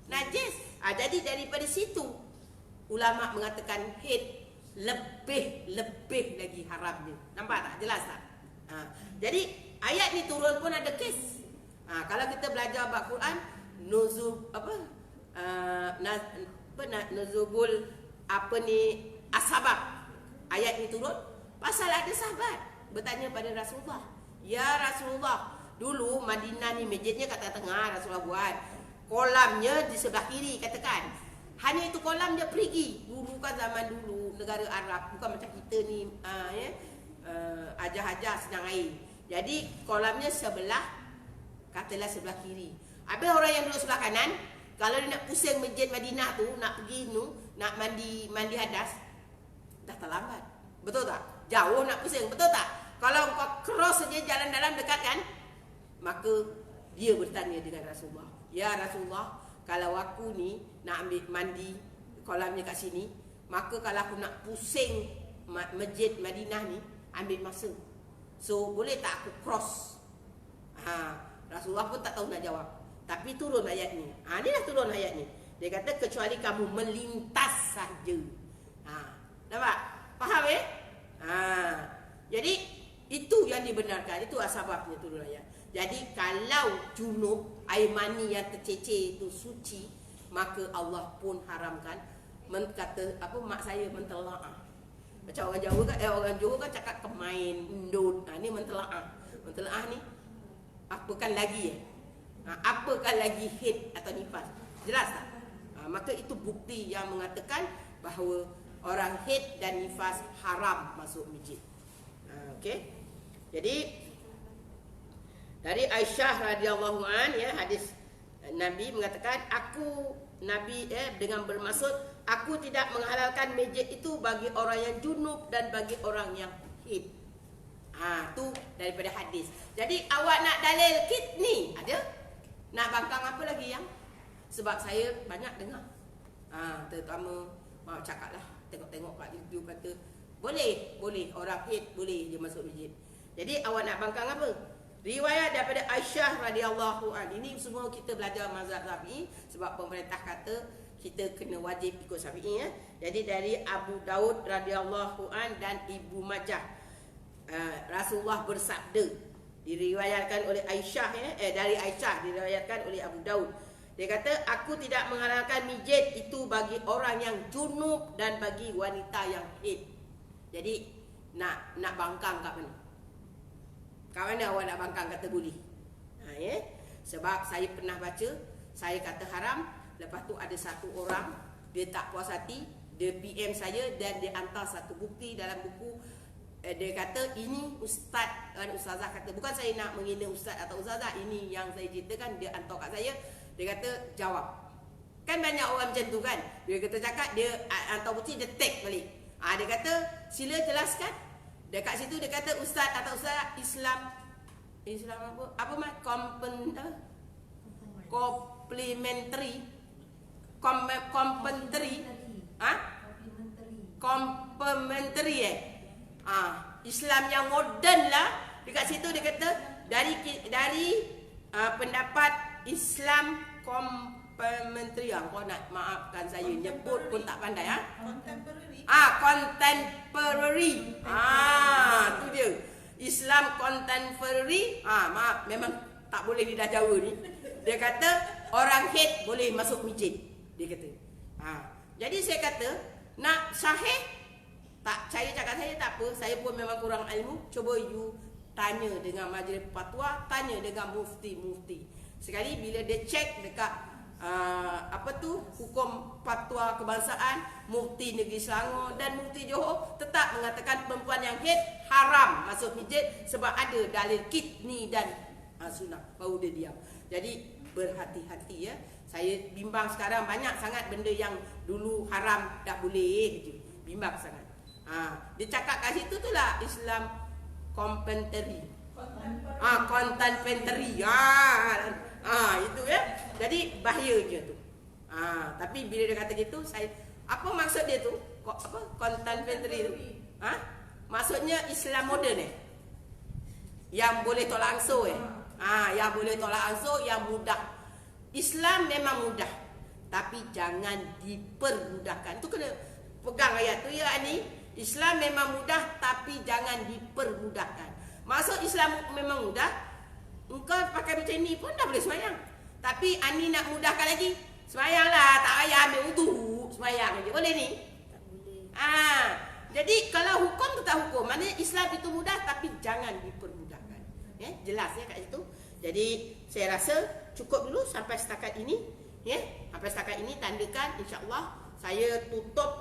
Najis. Jadi daripada situ ulama mengatakan haid lebih lagi haram dia. Nampak tak? Jelas tak? Jadi ayat ni turun pun ada kes. Kalau kita belajar bab Quran, nuzul nuzubul asbab. Ayat ni turun pasal ada sahabat bertanya pada Rasulullah, "Ya Rasulullah, dulu Madinah ni masjidnya kat tengah Rasulullah buat. Kolamnya di sebelah kiri katakan. Hanya itu kolam dia pergi. Dulu kan zaman dulu negara Arab, bukan macam kita ni ajah-ajah senang air. Jadi kolamnya sebelah, katalah sebelah kiri. Habis orang yang duduk sebelah kanan, kalau dia nak pusing masjid Madinah tu, nak pergi nak mandi hadas, dah terlambat. Betul tak? Jauh nak pusing, betul tak? Kalau kau cross saja jalan dalam dekat kan, maka dia bertanya dengan Rasulullah, "Ya Rasulullah, kalau aku ni nak ambil mandi kolamnya kat sini, maka kalau aku nak pusing masjid Madinah ni, ambil masa. So boleh tak aku cross?" Rasulullah pun tak tahu nak jawab. Tapi turun ayat ni. Inilah turun ayat ni. Dia kata kecuali kamu melintas saja. Nampak? Faham Jadi itu yang dibenarkan. Itu sebabnya turun ayat. Jadi kalau junub, air mani yang terceceh itu suci, maka Allah pun haramkan. Kata apa mak saya mentelaah. Macam orang Jawa kan, orang Johor kan cakap kemain, undut. Ni mentelaah. Mentelaah ni apakan lagi apakan lagi haid atau nifas. Jelas tak? Maka itu bukti yang mengatakan bahawa orang haid dan nifas haram masuk masjid. Okey. Jadi dari Aisyah radhiyallahu an hadis Nabi mengatakan, aku Nabi dengan bermaksud aku tidak menghalalkan masjid itu bagi orang yang junub dan bagi orang yang haid. Tu daripada hadis. Jadi awak nak dalil kit ni ada? Nak bangkang apa lagi yang? Sebab saya banyak dengar. Terutama mak cakap lah, tengok-tengok kat YouTube kata boleh orang haid boleh dia masuk masjid. Jadi awak nak bangkang apa? Riwayat daripada Aisyah radhiyallahu an. Ini semua kita belajar mazhab Syafi'i sebab pemerintah kata kita kena wajib ikut Syafi'i Jadi dari Abu Daud radhiyallahu an dan Ibnu Majah, Rasulullah bersabda, diriwayatkan oleh Aisyah dari Aisyah diriwayatkan oleh Abu Daud. Dia kata, aku tidak menghalalkan mijit itu bagi orang yang junub dan bagi wanita yang haid. Jadi nak bangkang kat mana? Kat mana awak nak bangkang kata boleh? Sebab saya pernah baca, saya kata haram, lepas tu ada satu orang dia tak puas hati, dia PM saya dan dia hantar satu bukti dalam buku dia kata ini ustaz dan ustazah kata, bukan saya nak menghina ustaz atau ustazah, ini yang saya ceritakan, dia hantar kat saya. Dia kata jawab. Kan banyak orang macam tu kan, dia kata cakap, dia hantar bukti, dia tag balik. Dia kata sila jelaskan. Dekat situ dia kata ustaz atau ustazah Islam apa mah complementary Islam yang moden lah. Dekat situ dia kata dari pendapat Islam complementary. Kau nak maafkan saya nyebut pun tak pandai. Contemporary. Tu dia. Islam contemporary. Maaf, memang tak boleh lidah Jawa ni. Dia kata orang haid boleh masuk masjid. Dia kata. Jadi saya kata nak sahih tak, saya cakap saya tak apa, saya pun memang kurang ilmu. Cuba you tanya dengan majlis fatwa, tanya dengan mufti-mufti. Sekali bila dia cek dekat hukum fatwa kebangsaan, mufti Negeri Selangor dan mufti Johor tetap mengatakan perempuan yang haid haram masuk masjid sebab ada dalil kidni dan sunnah. Baru dia diam. Jadi berhati-hati ya. Saya bimbang sekarang banyak sangat benda yang dulu haram dah boleh je. Bimbang sangat. Dia cakap kat situ tu lah Islam contemporary. Contemporary. Itu ya. Jadi bahayanya tu. Tapi bila dia kata gitu, saya apa maksud dia tu? Contemporary tu? Maksudnya Islam moden yang boleh tolak ansur yang boleh tolak ansur, yang mudah. Islam memang mudah, tapi jangan dipermudahkan. Tu kena pegang ayat tu ya Ani. Islam memang mudah tapi jangan dipermudahkan. Maksud Islam memang mudah, engkau pakai macam ni pun dah boleh sembahyang. Tapi Ani nak mudahkan lagi, sembahyanglah, tak payah ambil wudu, sembahyang aja. Boleh ni? Tak boleh. Jadi kalau hukum tetap hukum. Maknanya Islam itu mudah tapi jangan dipermudahkan. Jelas ya kat situ. Jadi saya rasa cukup dulu sampai setakat ini. Sampai setakat ini tandakan, insya-Allah saya tutup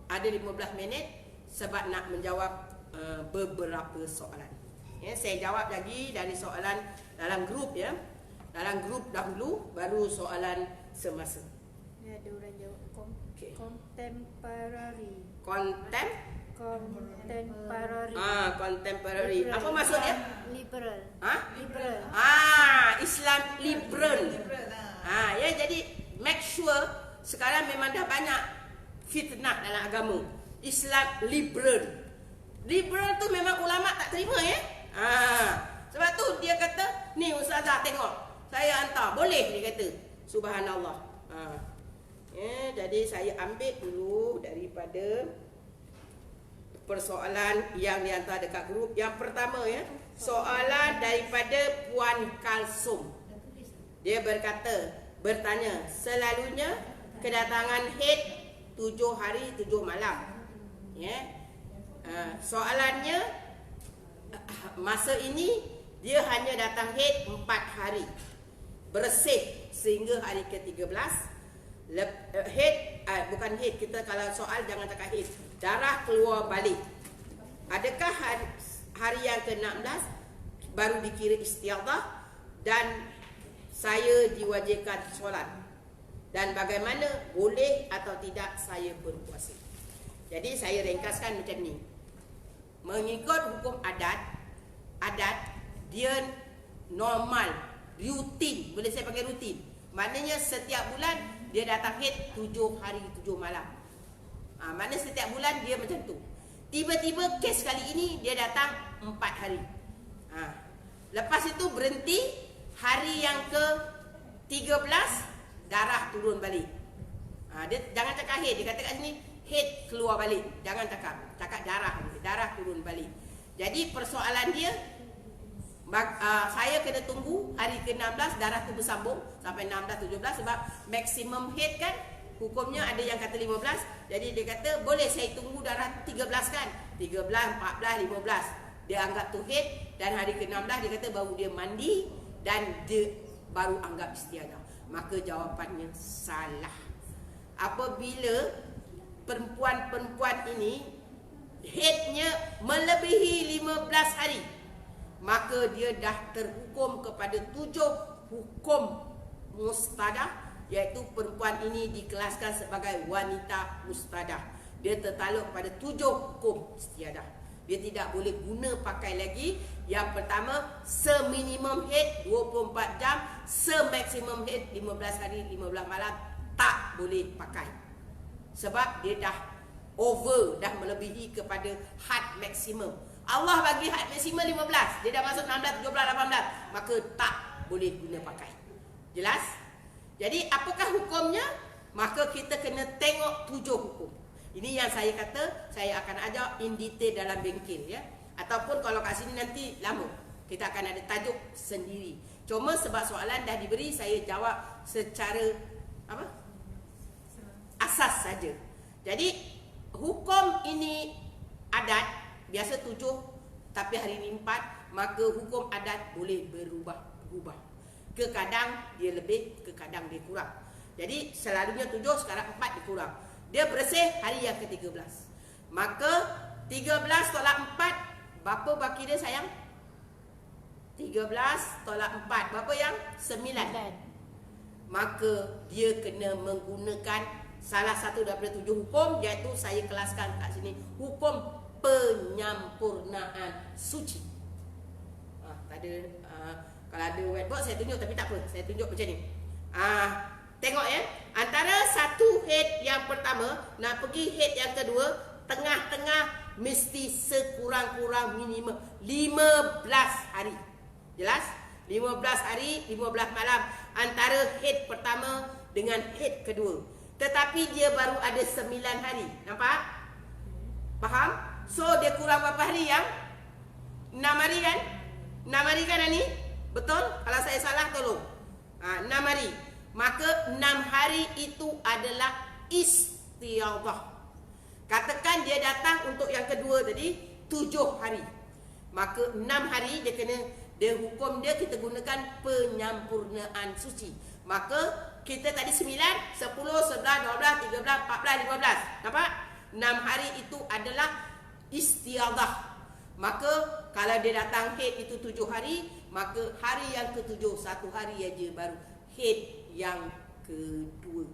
ada 15 minit sebab nak menjawab beberapa soalan. Saya jawab lagi dari soalan dalam grup ya. Dalam grup dahulu, baru soalan semasa. Ada orang jawab Okay. contemporary. Contemporary. Liberal. Apa maksudnya? Liberal. Liberal. Islam liberal. Ya, jadi make sure sekarang memang dah banyak fitnah dalam agama. Islam liberal. Liberal tu memang ulama tak terima ya. Sebab tu dia kata, ni ustazah tengok, saya hantar, boleh dia kata. Subhanallah. Jadi saya ambil dulu daripada persoalan yang dihantar dekat grup. Yang pertama ya, soalan daripada Puan Kalsum. Dia bertanya, selalunya kedatangan haid 7 hari 7 malam. Soalannya, masa ini dia hanya datang haid 4 hari, bersih sehingga hari ke-13. Bukan haid, kita kalau soal jangan cakap haid, darah keluar balik. Adakah hari yang ke-16 baru dikira istiadah dan saya diwajibkan solat? Dan bagaimana boleh atau tidak saya berpuasa? Jadi saya ringkaskan macam ni. Mengikut hukum adat dia normal, rutin. Boleh saya panggil rutin. Maknanya setiap bulan dia datang haid 7 hari 7 malam. Maknanya setiap bulan dia macam tu. Tiba-tiba kes kali ini dia datang 4 hari. Lepas itu berhenti, hari yang ke-13 darah turun balik. Dia jangan cakap haid, dia kata kat sini haid keluar balik. Jangan cakap darah turun balik. Jadi persoalan dia, saya kena tunggu hari ke-16 darah tu bersambung sampai 16 17 sebab maksimum haid kan hukumnya ada yang kata 15. Jadi dia kata boleh saya tunggu darah 13 kan, 13, 14, 15 dia anggap tu haid. Dan hari ke-16 dia kata baru dia mandi dan dia baru anggap istiadah. Maka jawapannya salah. Apabila perempuan-perempuan ini haidnya melebihi 15 hari, maka dia dah terhukum kepada 7 hukum mustadah, iaitu perempuan ini dikelaskan sebagai wanita mustadah. Dia tertaluk pada 7 hukum istiadah. Dia tidak boleh guna pakai lagi. Yang pertama, seminimum haid 24 jam, semaksimum haid 15 hari 15 malam tak boleh pakai. Sebab dia dah over, dah melebihi kepada had maksimum. Allah bagi had maksimum 15, dia dah masuk 16, 17, 18, maka tak boleh guna pakai. Jelas? Jadi apakah hukumnya? Maka kita kena tengok 7 hukum. Ini yang saya kata, saya akan ajar in detail dalam bengkel ya. Ataupun kalau kat sini nanti lama, kita akan ada tajuk sendiri. Cuma sebab soalan dah diberi, saya jawab secara apa? Asas saja. Jadi hukum ini adat, biasa 7 tapi hari ini 4, maka hukum adat boleh berubah. Kadang dia lebih, kadang dia kurang. Jadi selalunya 7, sekarang 4 dikurang. Dia bersih hari yang ke-13. Maka 13 tolak 4, berapa baki dia sayang? 13 tolak 4, berapa yang? 9. Maka dia kena menggunakan salah satu daripada 7 hukum, iaitu saya kelaskan kat sini, hukum penyampurnaan suci. Tak ada, kalau ada whiteboard saya tunjuk, tapi tak apa, saya tunjuk macam ni. Tengok ya, antara satu haid yang pertama nak pergi haid yang kedua, tengah-tengah mesti sekurang-kurang minimum 15 hari. Jelas? 15 hari, 15 malam antara haid pertama dengan haid kedua. Tetapi dia baru ada 9 hari. Nampak? Faham? So dia kurang berapa hari yang? 6 hari kan? 6 hari kan Ani? Betul? Kalau saya salah tolong. 6 hari. Maka 6 hari itu adalah istiadah. Katakan dia datang untuk yang kedua tadi 7 hari. Maka 6 hari dia hukum dia kita gunakan penyampurnaan suci. Maka kita tadi 9, 10, 11, 12, 13, 14, 15. Nampak? 6 hari itu adalah istiadah. Maka kalau dia datang haid itu 7 hari, maka hari yang ke-7 1 hari aja baru haid yang kedua.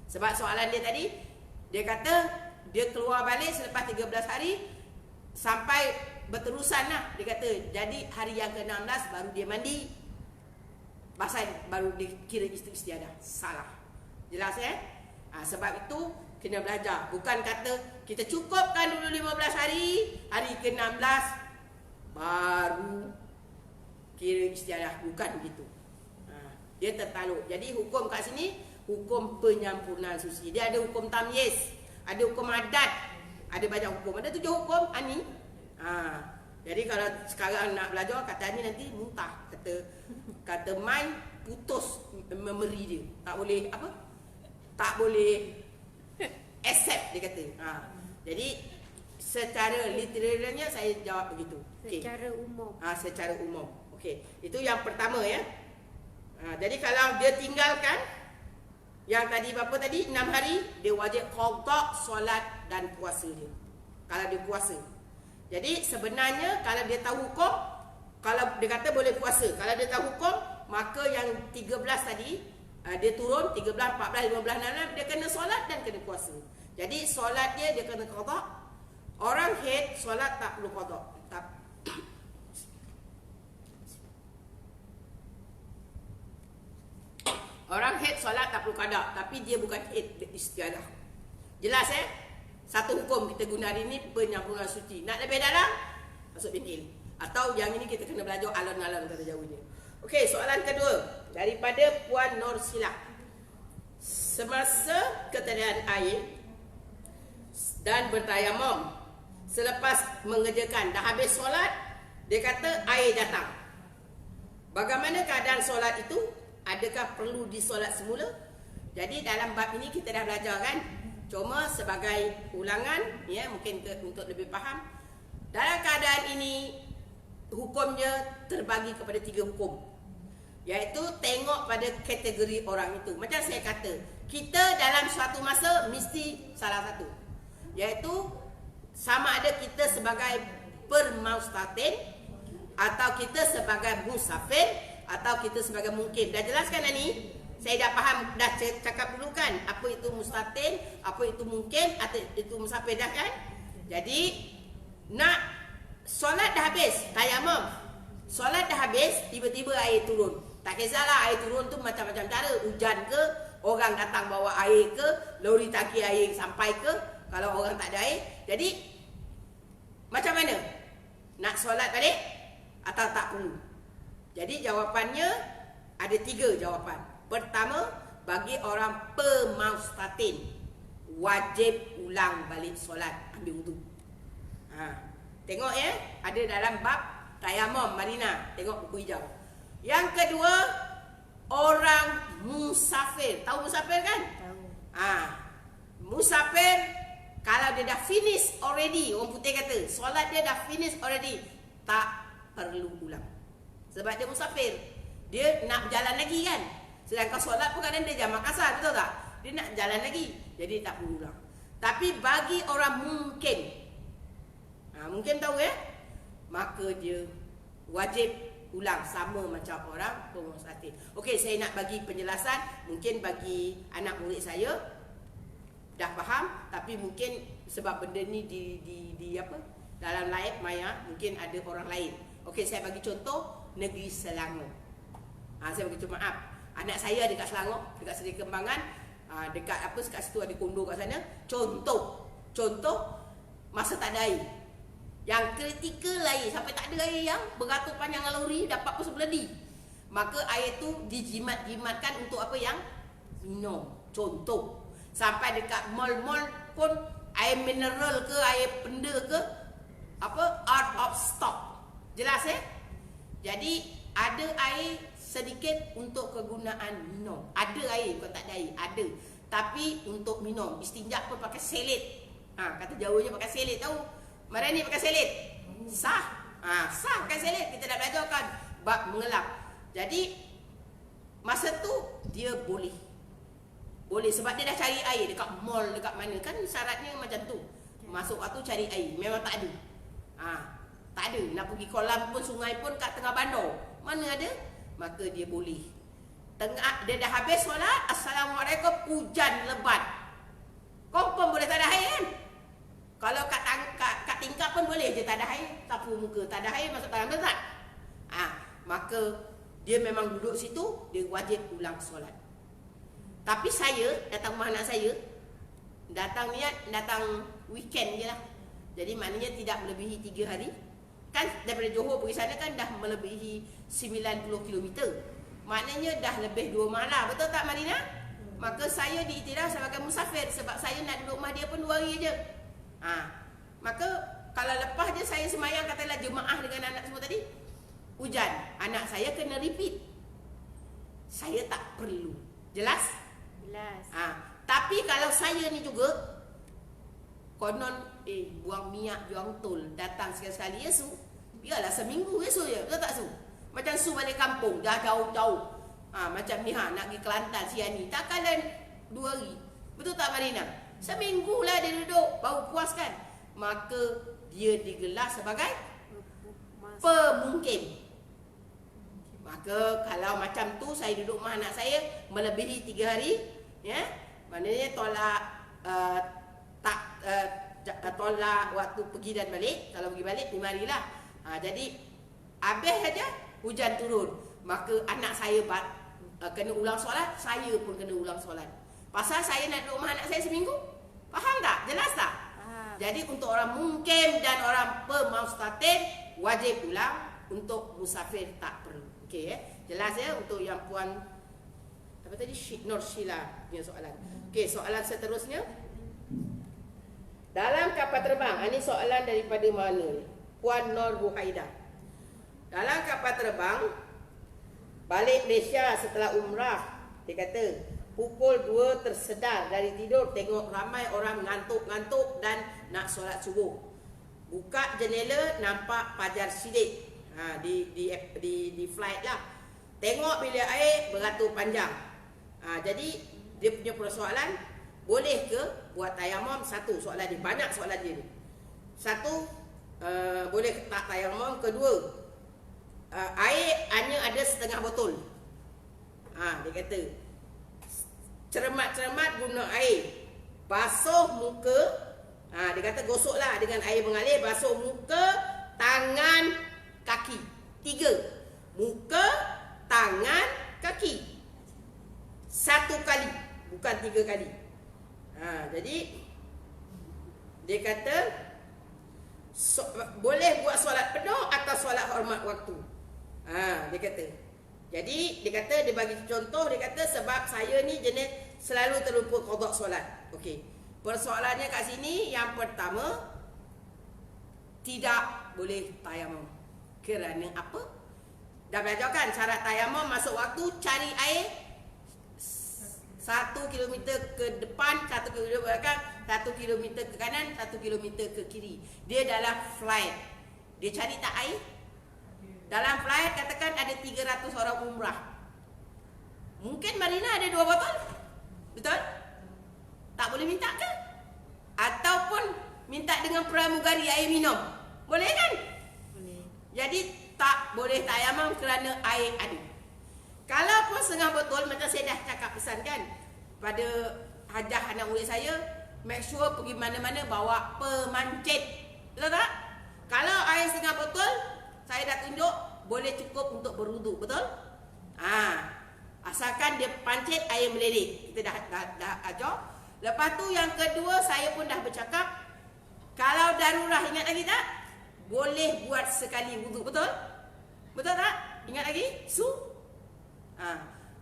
Sebab soalan dia tadi, dia kata dia keluar balik selepas 13 hari sampai berterusan lah. Dia kata jadi hari yang ke-16 baru dia mandi basah, baru dia kira istiadah. Salah. Jelas ya? Sebab itu kena belajar. Bukan kata kita cukupkan dulu 15 hari, hari ke-16 baru kira istiadah. Bukan begitu. Dia tertaluk. Jadi hukum kat sini hukum penyampurnaan suci. Dia ada hukum tamyiz, ada hukum adat, ada banyak hukum. Ada 7 hukum Ani. Jadi kalau sekarang nak belajar kata Ani nanti muntah. Kata mind putus memory dia. Tak boleh apa? Tak boleh accept dia kata. Jadi secara literalnya saya jawab begitu. Secara umum. Secara umum. Okey. Itu yang pertama ya. Jadi kalau dia tinggalkan yang tadi berapa tadi 6 hari, dia wajib qada solat dan puasa dia. Kalau dia puasa. Jadi sebenarnya kalau dia tahu hukum, kalau dia kata boleh puasa, kalau dia tahu hukum, maka yang 13 tadi dia turun 13, 14, 15, 16 dia kena solat dan kena puasa. Jadi solat dia kena qada. Orang haid solat tak perlu qada. Orang haid solat tak perlu qada, tapi dia bukan haid, dia istiadah. Jelas Satu hukum kita guna hari ini penyambungan suci. Nak lebih dalam? Masuk bengkel. Atau yang ini kita kena belajar alon-alon kata Jawanya. Okey, soalan kedua daripada Puan Nur Sila. Semasa ketersediaan air dan bertayamum, selepas mengerjakan dah habis solat, dia kata air datang. Bagaimana keadaan solat itu? Adakah perlu disolat semula? Jadi dalam bab ini kita dah belajar kan? Cuma sebagai ulangan ya, mungkin untuk lebih faham. Dalam keadaan ini hukumnya terbagi kepada 3 hukum. Iaitu tengok pada kategori orang itu. Macam saya kata, kita dalam suatu masa mesti salah satu. Iaitu sama ada kita sebagai permustatin atau kita sebagai musafir atau kita sebagai mukim. Dah jelaskan dah ni? Saya dah faham, dah cakap dulu kan apa itu mustatin, apa itu mukim, atau itu musafir dah kan? Jadi nak solat dah habis, tayamum. Solat dah habis, tiba-tiba air turun. Tak kisahlah air turun tu macam-macam cara, hujan ke, orang datang bawa air ke, lori tangki air sampai ke, kalau orang tak ada air. Jadi macam mana? Nak solat balik atau tak perlu? Jadi jawapannya ada 3 jawapan. Pertama, bagi orang pemustatin wajib ulang balik solat, ambil wudu. Tengok ya, ada dalam bab tayamum Marina, tengok buku hijau. Yang kedua, orang musafir. Tahu musafir kan? Tahu. Musafir kalau dia dah finish already, orang putih kata, solat dia dah finish already, tak perlu ulang. Sebab dia musafir, dia nak berjalan lagi kan. Sedangkan solat pun kadang dia jamak asar, betul tak? Dia nak jalan lagi, jadi tak perlu ulang. Tapi bagi orang mungkin, mungkin tahu ya, maka dia wajib ulang sama macam orang pemustatin. Okey, saya nak bagi penjelasan, mungkin bagi anak murid saya dah faham, tapi mungkin sebab benda ni di apa? Dalam live maya mungkin ada orang lain. Okey, saya bagi contoh negeri Selangor. Saya bagi contoh, maaf. Anak saya dekat Selangor, dekat Seri Kembangan, dekat apa dekat situ ada kondo kat sana. Contoh masa tak ada air. Yang kritikal air, sampai tak ada air yang beratur panjang lori dapat pun sebeledi. Maka air tu dijimat-jimatkan untuk apa yang minum. Contoh. Sampai dekat mall-mall pun air mineral ke, air benda ke, apa, out of stock. Jelas ya? Jadi ada air sedikit untuk kegunaan minum. Ada air, bukan tak ada air, ada. Tapi untuk minum, istinja pun pakai selit. Kata Jawanya pakai selit, tahu? Mari ni pakai selit. Sah. Sah pakai selit. Kita dah belajarkan bab mengelap. Jadi masa tu dia boleh sebab dia dah cari air dekat mall, dekat mana. Kan syaratnya macam tu. Masuk waktu cari air. Memang tak ada. Tak ada. Nak pergi kolam pun, sungai pun kat tengah bandar. Mana ada? Maka dia boleh. Dia dah habis solat, Assalamualaikum, hujan lebat. Confirm boleh tak ada air kan? Kalau kat tingkap pun boleh je tak ada air. Sapu muka, tak ada air, masuk tangan betul tak? Maka dia memang duduk situ, dia wajib ulang solat. Tapi saya datang rumah anak saya, datang weekend je lah. Jadi maknanya tidak melebihi 3 hari. Kan daripada Johor pergi sana kan dah melebihi 90 km. Maknanya dah lebih 2 malam. Betul tak Marina? Maka saya diiktiraf sebagai musafir. Sebab saya nak duduk rumah dia pun 2 hari je. Maka kalau lepas je saya semayang, katalah jemaah dengan anak semua tadi, hujan, anak saya kena repeat. Saya tak perlu. Jelas? Jelas. Tapi kalau saya ni juga konon buang minyak, buang tol, datang sekali-sekali Yesu, biarlah seminggu Yesu je, betul tak Su? Macam Su balik kampung, dah jauh-jauh. Macam ni nak pergi Kelantan siang ni, takkanlah 2 hari. Betul tak Marina? Seminggu lah dia duduk, baru puas kan? Maka dia digelar sebagai pemungkim. Maka kalau macam tu saya duduk rumah anak saya melebihi 3 hari, ya, maknanya tolak waktu pergi dan balik. Kalau pergi balik 5 hari lah. Jadi habis saja hujan turun, maka anak saya kena ulang solat, saya pun kena ulang solat. Pasal saya nak duduk rumah anak saya seminggu. Faham tak? Jelas tak? Faham. Jadi untuk orang mungkim dan orang pemustatin wajib ulang, untuk musafir tak perlu. Okey ya. Jelas ya untuk yang puan apa tadi, Nur Sheila punya soalan. Okey, soalan seterusnya. Dalam kapal terbang, ini soalan daripada mana ni? Puan Nur Buhaidah. Dalam kapal terbang balik Malaysia setelah umrah, dia kata pukul 2 tersedar dari tidur, tengok ramai orang ngantuk-ngantuk dan nak solat subuh. Buka jendela, nampak Fajar Siddiq di flight lah. Tengok bilik air beratur panjang. Jadi dia punya persoalan, boleh ke buat tayamum? Satu soalan dia, banyak soalan dia ni. Satu, boleh tak tayamum. Kedua, air hanya ada setengah botol. Dia kata cermat-cermat guna air, basuh muka. Dia kata gosoklah dengan air mengalir, basuh muka, tangan, kaki. 3, muka, tangan, kaki. 1 kali, bukan 3 kali. Jadi dia kata boleh buat solat penuh atau solat hormat waktu. Dia kata. Jadi dia kata, dia bagi contoh, dia kata sebab saya ni jenis selalu terlupa qada solat. Okey. Persoalannya kat sini yang pertama, tidak boleh tayamum. Kerana apa? Dah belajar kan syarat tayamum masuk waktu, cari air 1 kilometer ke depan, 1 kilometer ke belakang, 1 kilometer ke kanan, 1 kilometer ke kiri. Dia dalam flight. Dia cari tak air? Dalam flight katakan ada 300 orang umrah. Mungkin Marina ada 2 botol. Betul? Tak boleh minta ke? Ataupun minta dengan pramugari air minum. Boleh kan? Boleh. Jadi tak boleh tayamum kerana air ada. Kalau pun setengah botol, macam saya dah cakap pesan kan pada hajah anak murid saya, make sure pergi mana-mana bawa pemancit. Betul tak? Kalau air setengah botol, saya dah tunjuk boleh cukup untuk berwuduk. Betul? Asalkan dia pancit air meleleh. Kita dah ajar. Lepas tu yang kedua, saya pun dah bercakap, kalau darurat, ingat lagi tak? Boleh buat sekali wuduk. Betul? Betul tak? Ingat lagi?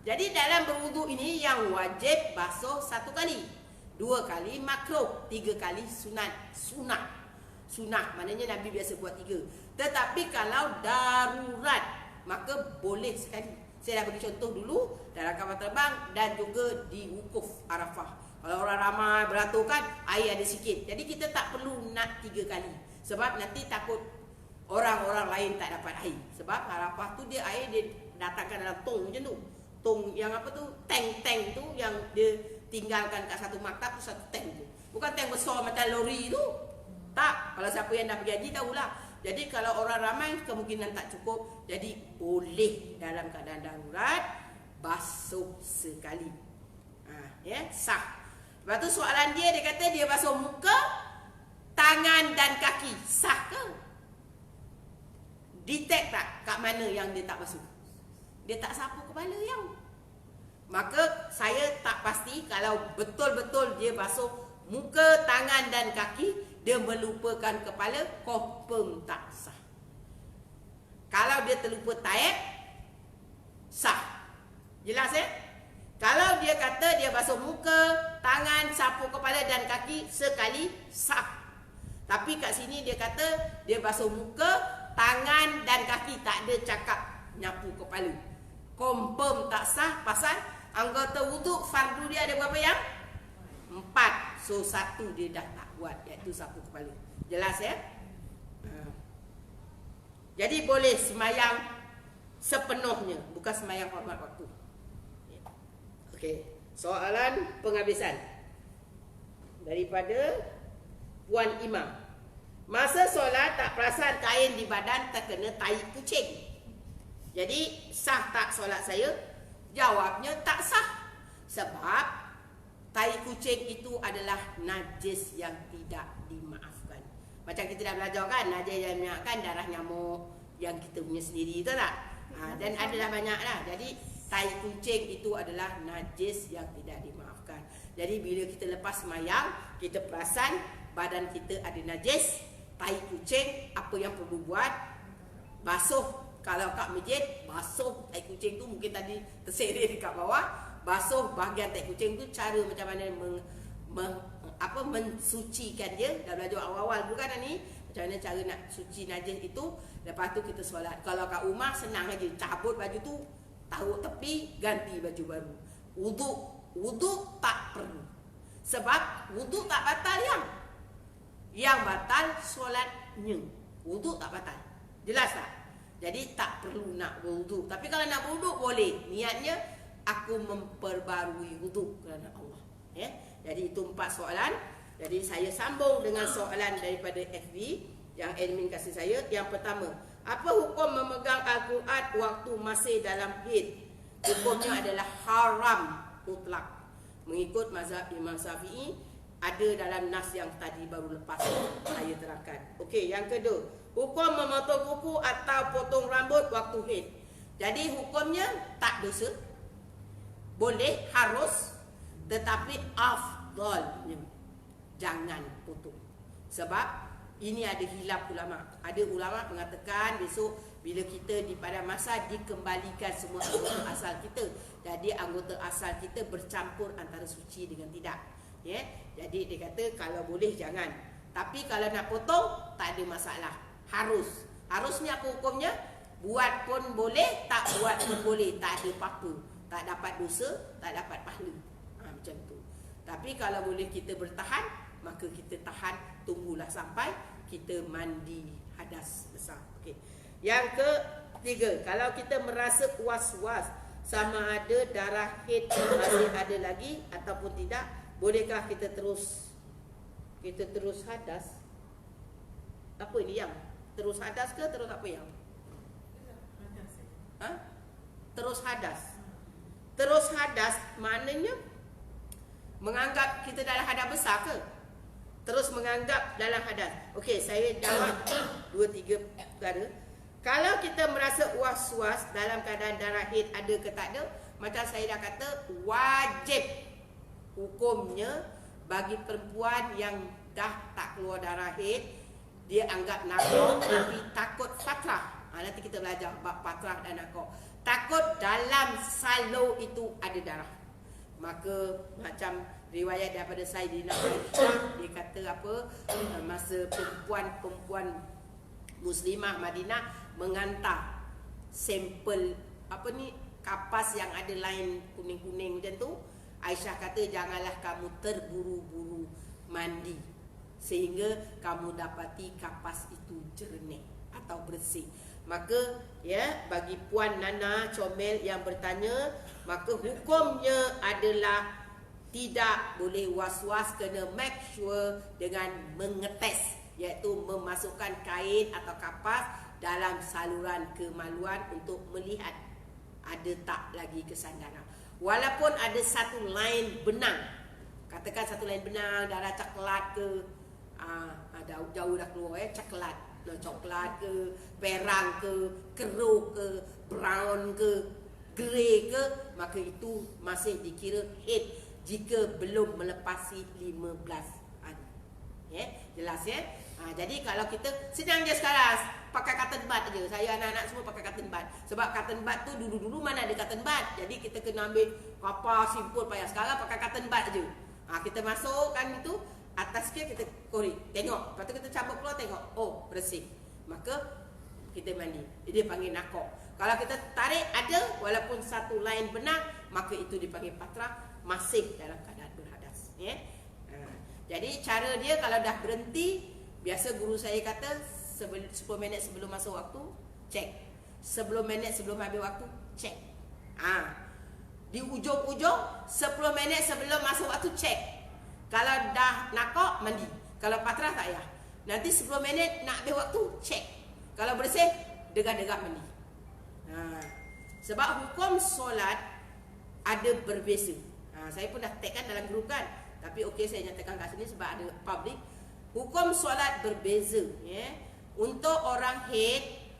Jadi dalam berwuduk ini yang wajib basuh 1 kali, 2 kali makruh, 3 kali sunat maknanya Nabi biasa buat 3. Tetapi kalau darurat maka boleh sekali. Saya dah bagi contoh dulu dalam kapal terbang dan juga di wukuf Arafah. Kalau orang ramai beratur kan, air ada sikit, jadi kita tak perlu nak 3 kali. Sebab nanti takut orang-orang lain tak dapat air. Sebab Arafah tu dia air dia datangkan dalam tong macam tu. Tong yang apa tu, tank tu yang dia tinggalkan kat satu maktab tu, satu tank tu. Bukan tank besar macam lori tu. Tak, kalau siapa yang dah pergi haji tahulah. Jadi kalau orang ramai kemungkinan tak cukup. Jadi boleh dalam keadaan darurat basuh sekali. Sah. Lepas tu soalan dia kata dia basuh muka, tangan dan kaki. Sah ke? Detect tak kat mana yang dia tak basuh? Dia tak sapu kepala yang. Maka saya tak pasti kalau betul-betul dia basuh muka, tangan dan kaki, dia melupakan kepala, confirm tak sah. Kalau dia terlupa taib, sah. Jelas Kalau dia kata dia basuh muka, tangan, sapu kepala dan kaki sekali, sah. Tapi kat sini dia kata dia basuh muka, tangan dan kaki, tak ada cakap nyapu kepala. Confirm tak sah pasal anggota wuduk fardu dia ada berapa yang? 4. So 1 dia dah tak buat, iaitu sapu kepala. Jelas Jadi boleh semayang sepenuhnya, bukan semayang hormat waktu. Okey, soalan penghabisan daripada Puan Imam. Masa solat tak perasan kain di badan terkena tai kucing. Jadi sah tak solat saya? Jawabnya tak sah. Sebab tai kucing itu adalah najis yang tidak dimaafkan. Macam kita dah belajar kan, najis yang dimaafkan darah nyamuk yang kita punya sendiri, betul tak? Dan adalah banyak lah. Jadi tai kucing itu adalah najis yang tidak dimaafkan. Jadi bila kita lepas semayang, kita perasan badan kita ada najis, tai kucing, apa yang perlu buat? Basuh. Kalau kat masjid, basuh tai kucing tu, mungkin tadi terserir dekat bawah, basuh bahagian tai kucing tu. Cara macam mana mensucikan dia, dah belajar awal-awal bukan ni, macam mana cara nak suci najis itu. Lepas tu kita solat. Kalau kat rumah senang aja, cabut baju tu, taruh tepi, ganti baju baru. Wuduk tak perlu. Sebab wuduk tak batal yang batal solatnya. Wuduk tak batal. Jelas tak? Jadi tak perlu nak berwuduk. Tapi kalau nak berwuduk boleh. Niatnya aku memperbarui wuduk kerana Allah. Jadi itu 4 soalan. Jadi saya sambung dengan soalan daripada FB yang admin kasih saya. Yang pertama, apa hukum memegang Al-Quran waktu masih dalam haid? Hukumnya adalah haram mutlak. Mengikut mazhab Imam Syafi'i, ada dalam nas yang tadi baru lepas saya terangkan. Okey, yang kedua, hukum memotong kuku atau potong rambut waktu haid. Jadi hukumnya tak dosa. Boleh, harus, tetapi afdalnya jangan potong. Sebab ini ada hilaf ulama. Ada ulama mengatakan besok bila kita pada masa dikembalikan semua anggota asal kita. Jadi anggota asal kita bercampur antara suci dengan tidak. Ya. Jadi dia kata kalau boleh jangan. Tapi kalau nak potong tak ada masalah. Harus. Harusnya apa hukumnya? Buat pun boleh, tak buat pun boleh. Tak ada apa-apa. Tak dapat dosa, tak dapat pahala. Macam tu. Tapi kalau boleh kita bertahan, maka kita tahan, tunggulah sampai kita mandi hadas besar. Okey. Yang ketiga, kalau kita merasa was-was sama ada darah haid masih ada lagi ataupun tidak, bolehkah kita terus hadas? Apa ini yang? Terus hadas ke terus apa yang? Ha? Terus hadas. Terus hadas maknanya menganggap kita dalam hadas besar ke? Terus menganggap dalam hadas. Okey, saya jawab 2-3 perkara. Kalau kita merasa was-was dalam keadaan darah haid ada ke tak ada, macam saya dah kata, wajib hukumnya bagi perempuan yang dah tak keluar darah haid, dia anggap nakok tapi takut fatrah. Nanti kita belajar bab fatrah dan nakok. Takut dalam salur itu ada darah. Maka macam riwayat daripada Saidina Aisyah, dia kata apa, masa perempuan muslimah Madinah mengantar sampel apa ni kapas yang ada lain kuning-kuning macam tu, Aisyah kata janganlah kamu terburu-buru mandi sehingga kamu dapati kapas itu jernih atau bersih. Maka ya, bagi Puan Nana Comel yang bertanya, maka hukumnya adalah tidak boleh was-was, kena make sure dengan mengetes, iaitu memasukkan kain atau kapas dalam saluran kemaluan untuk melihat ada tak lagi kesandaran. Walaupun ada satu lain benang, katakan satu lain benang darah coklat ke, jauh dah keluar coklat ke, perang ke, keruk ke, brown ke, grey ke, maka itu masih dikira haid jika belum melepasi 15 hari. Ya, jelas ya? Jadi kalau kita senang je sekarang pakai cotton bud je. Saya anak-anak semua pakai cotton bud. Sebab cotton bud tu dulu-dulu mana ada cotton bud. Jadi kita kena ambil kapas, simpul payah. Sekarang pakai cotton bud je. Kita masukkan itu, atas kita korek, tengok. Lepas tu kita cabut keluar, tengok, oh bersih. Maka kita mandi. Dia panggil nakok. Kalau kita tarik ada walaupun satu lain benang, maka itu dipanggil patra, masih dalam keadaan berhadas. Ya. Jadi cara dia kalau dah berhenti, biasa guru saya kata 10 minit sebelum masuk waktu, cek. 10 minit sebelum habis waktu, cek. Di ujung-ujung 10 minit sebelum masuk waktu, cek. Kalau dah nakok, mandi. Kalau patra tak payah. Nanti 10 minit nak habis waktu, cek. Kalau bersih, degah-degah mandi. Sebab hukum solat ada berbeza. Saya pun dah tagkan dalam grup kan. Tapi okey, saya nyatakan kat sini sebab ada public. Hukum solat berbeza. Ya. Untuk orang haid,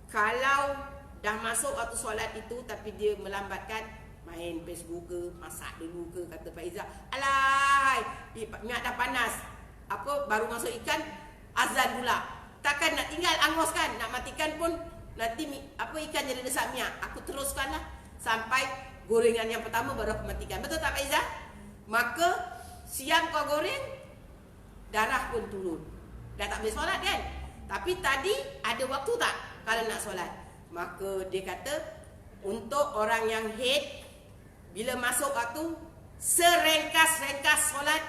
kalau dah masuk waktu solat itu tapi dia melambatkan, main Facebook ke, masak dulu ke, kata Pak Izzah, alai, minyak dah panas, apa baru masuk ikan, azan pula. Takkan nak tinggal angus kan, nak matikan pun nanti apa ikan jadi desak minyak. Aku teruskanlah sampai gorengan yang pertama baru aku matikan. Betul tak Pak Izzah? Maka siang kau goreng, darah pun turun. Dah tak boleh solat kan? Tapi tadi ada waktu tak kalau nak solat? Maka dia kata untuk orang yang haid, bila masuk waktu, serengkas-rengkas solat,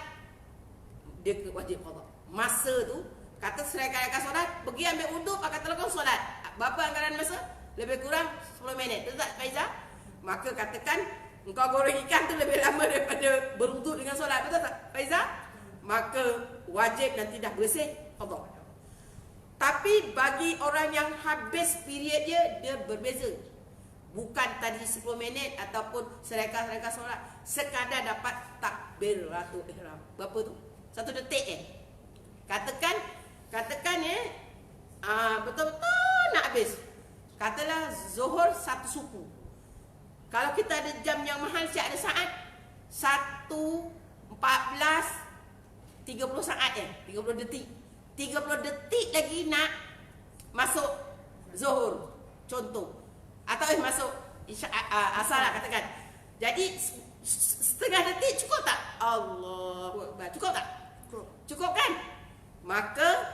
dia wajib qada. Masa tu, kata serengkas-rengkas solat, pergi ambil wuduk, pakai telekong solat. Berapa anggaran masa? Lebih kurang 10 minit. Betul tak Faizah? Maka katakan, engkau goreng ikan tu lebih lama daripada berwuduk dengan solat. Betul tak Faizah? maka wajib nanti dah bersih qada. Tapi bagi orang yang habis period dia berbeza. Bukan tadi 10 minit ataupun serangka solat, sekadar dapat takbiratul ihram. Berapa tu? 1 detik Katakan betul-betul nak habis. Katalah Zuhur 1 suku. Kalau kita ada jam yang mahal, siap ada saat 1:14 30 saat 30 detik. 30 detik lagi nak masuk Zuhur contoh. Atau masuk asar lah katakan. Jadi setengah detik cukup tak? Allahu Akbar. Cukup tak? Cukup kan? Maka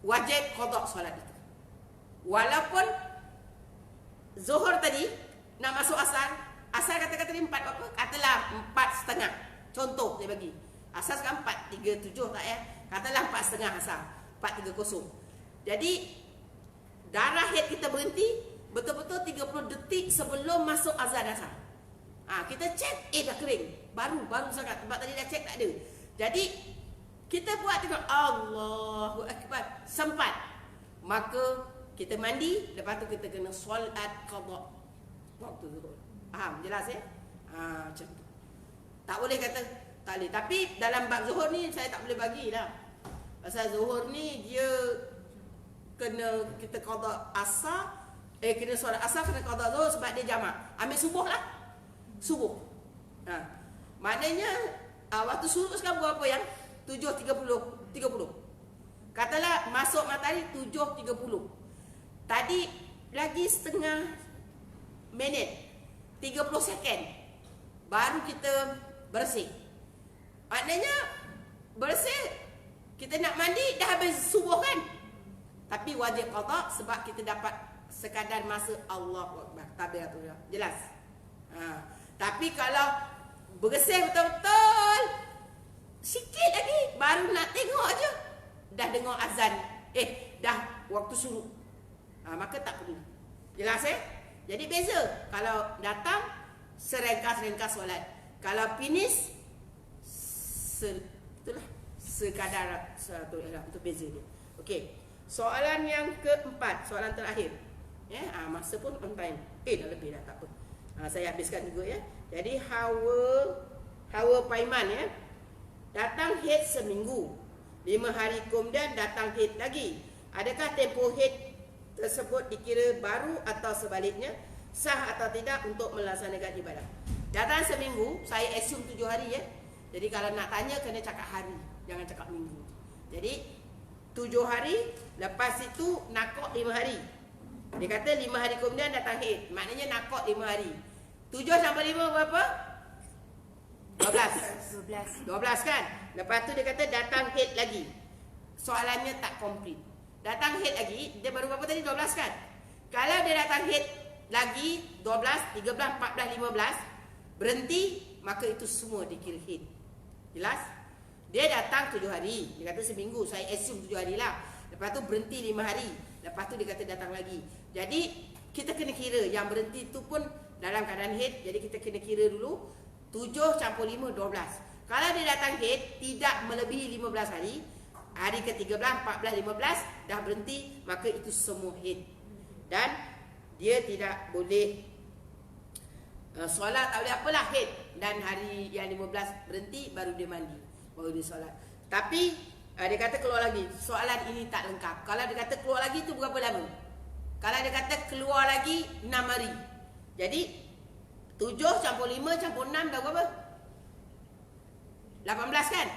wajib qada solat itu. Walaupun Zuhur tadi nak masuk asar kata-kata tadi 4 berapa? Katalah 4:30. Contoh saya bagi. Asar sekarang 4:37 tak Katalah 4:30 asar. 4:30. Jadi darah haid kita berhenti betul-betul 30 detik sebelum masuk azan asar. Kita cek dah kering. Baru sangat. Sebab tadi dah cek tak ada. Jadi kita buat tengok Allahu Akbar. Sempat. Maka kita mandi, lepas tu kita kena solat qada waktu Zuhur. Faham? Jelas macam tu. Tak boleh kata tak boleh. Tapi dalam bab Zuhur ni saya tak boleh bagilah. Pasal Zuhur ni dia kena kita qada asar, kena solat asar, kena qada Zuhur sebab dia jamak. Ambil subuh lah. Subuh. Maknanya waktu subuh sekarang berapa yang? 7:30. Katalah masuk matahari 7:30. Tadi lagi setengah minit, 30 second baru kita bersih. Maknanya bersih, kita nak mandi dah habis subuh kan? Tapi wajib qada sebab kita dapat sekadar masa Allahu Akbar. Takbiratul ihram. Jelas? Tapi kalau bersih betul-betul sikit lagi baru nak tengok aja dah dengar azan. Dah waktu suruh. Maka tak perlu. Jelas Jadi beza. Kalau datang serengka solat. Kalau finish itulah sekadar satu ihram. Itu beza dia. Okey. Soalan yang keempat, soalan terakhir. Masa pun on time. Dah lebih dah, tak apa. Saya habiskan juga Jadi Hawa Paiman datang haid seminggu. 5 hari kemudian datang haid lagi. Adakah tempoh haid tersebut dikira baru atau sebaliknya? Sah atau tidak untuk melaksanakan ibadah? Datang seminggu, saya assume 7 hari Jadi kalau nak tanya kena cakap hari, jangan cakap minggu. Jadi 7 hari, lepas itu nakok 5 hari. Dia kata 5 hari kemudian datang haid. Maknanya nakok 5 hari. 7 sampai 5 berapa? 12 kan? Lepas tu dia kata datang haid lagi. Soalannya tak komplit. Datang haid lagi, dia baru berapa tadi? 12 kan? Kalau dia datang haid lagi 12, 13, 14, 15 berhenti, maka itu semua dikira haid. Jelas? Dia datang 7 hari. Dia kata seminggu, saya assume 7 hari lah. Lepas tu berhenti 5 hari. Lepas tu dia kata datang lagi. Jadi kita kena kira yang berhenti tu pun dalam keadaan haid. Jadi kita kena kira dulu 7 campur 5, 12. Kalau dia datang haid tidak melebihi 15 hari, hari ke-13, 14, 15 dah berhenti, maka itu semua haid. Dan dia tidak boleh solat, tak boleh apalah haid. Dan hari yang 15 berhenti, baru dia mandi, baru dia solat. Tapi dia kata keluar lagi. Soalan ini tak lengkap. Kalau dia kata keluar lagi tu berapa lama? Kalau dia kata keluar lagi 6 hari. Jadi 7 campur 5 campur 6 dah berapa? 18 kan?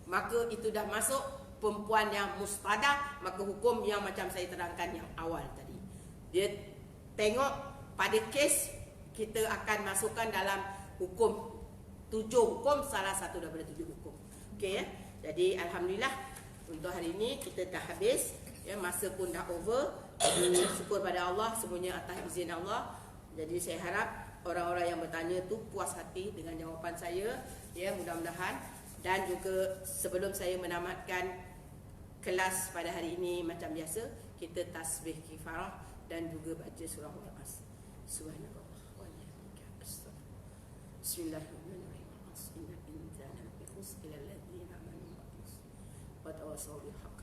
Maka itu dah masuk perempuan yang mustadah. Maka hukum yang macam saya terangkan yang awal tadi. Dia tengok pada kes, kita akan masukkan dalam hukum 7 hukum, salah satu daripada 7 hukum. Okey Jadi alhamdulillah untuk hari ini kita dah habis masa pun dah over. Jadi syukur pada Allah, semuanya atas izin Allah. Jadi saya harap orang-orang yang bertanya tu puas hati dengan jawapan saya, mudah-mudahan. Dan juga sebelum saya menamatkan kelas pada hari ini macam biasa, kita tasbih kifarah dan juga baca surah Al-As. Subhanallah wa bihamdihi. Bismillahirrahmanirrahim. Inna insana lafi khusr illa alladhina وتواصوا بالحق.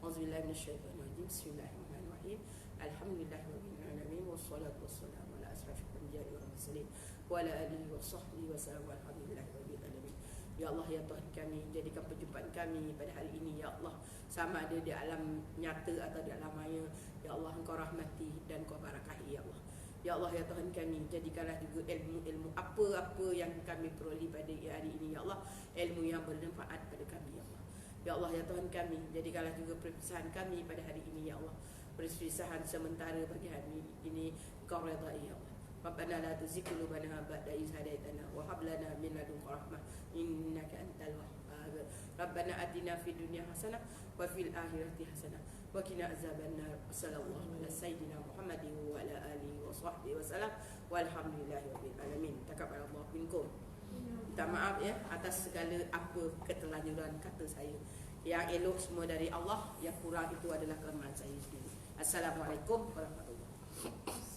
أعوذ بالله من الشيطان الرجيم. بسم الله الرحمن الرحيم. الحمد لله رب العالمين والصلاة والسلام على أشرف الأنبياء والمرسلين وعلى آله وصحبه وسلم والحمد لله رب العالمين. Ya Allah, ya Tuhan kami, jadikan perjumpaan kami pada hari ini, ya Allah, sama ada di alam nyata atau di alam maya, ya Allah, Engkau rahmati dan Engkau barakahi, ya Allah. Ya Allah, ya Tuhan kami, jadikanlah juga ilmu-ilmu apa-apa yang kami peroleh pada hari ini, ya Allah, ilmu yang bermanfaat pada kami, ya Allah. Ya Allah, ya Tuhan kami, jadikanlah juga perpisahan kami pada hari ini, ya Allah, perpisahan sementara bagi hari ini Engkau redai, ya Allah. Rabbana la tuzigh qulubana ba'da idh hadaitana wa hab lana min ladunka rahmah innaka antal wahhab. Rabbana atina fid dunya hasanah wa fil akhirati hasanah wa qina azabannar. Sallallahu ala sayyidina Muhammadin wa ala alihi wa sahbihi wasallam walhamdulillahi rabbil alamin. Takabbalallahu minkum. Minta maaf ya atas segala apa keterlanjuran kata saya. Yang elok semua dari Allah, yang kurang itu adalah kelemahan saya sendiri. Assalamualaikum warahmatullahi wabarakatuh.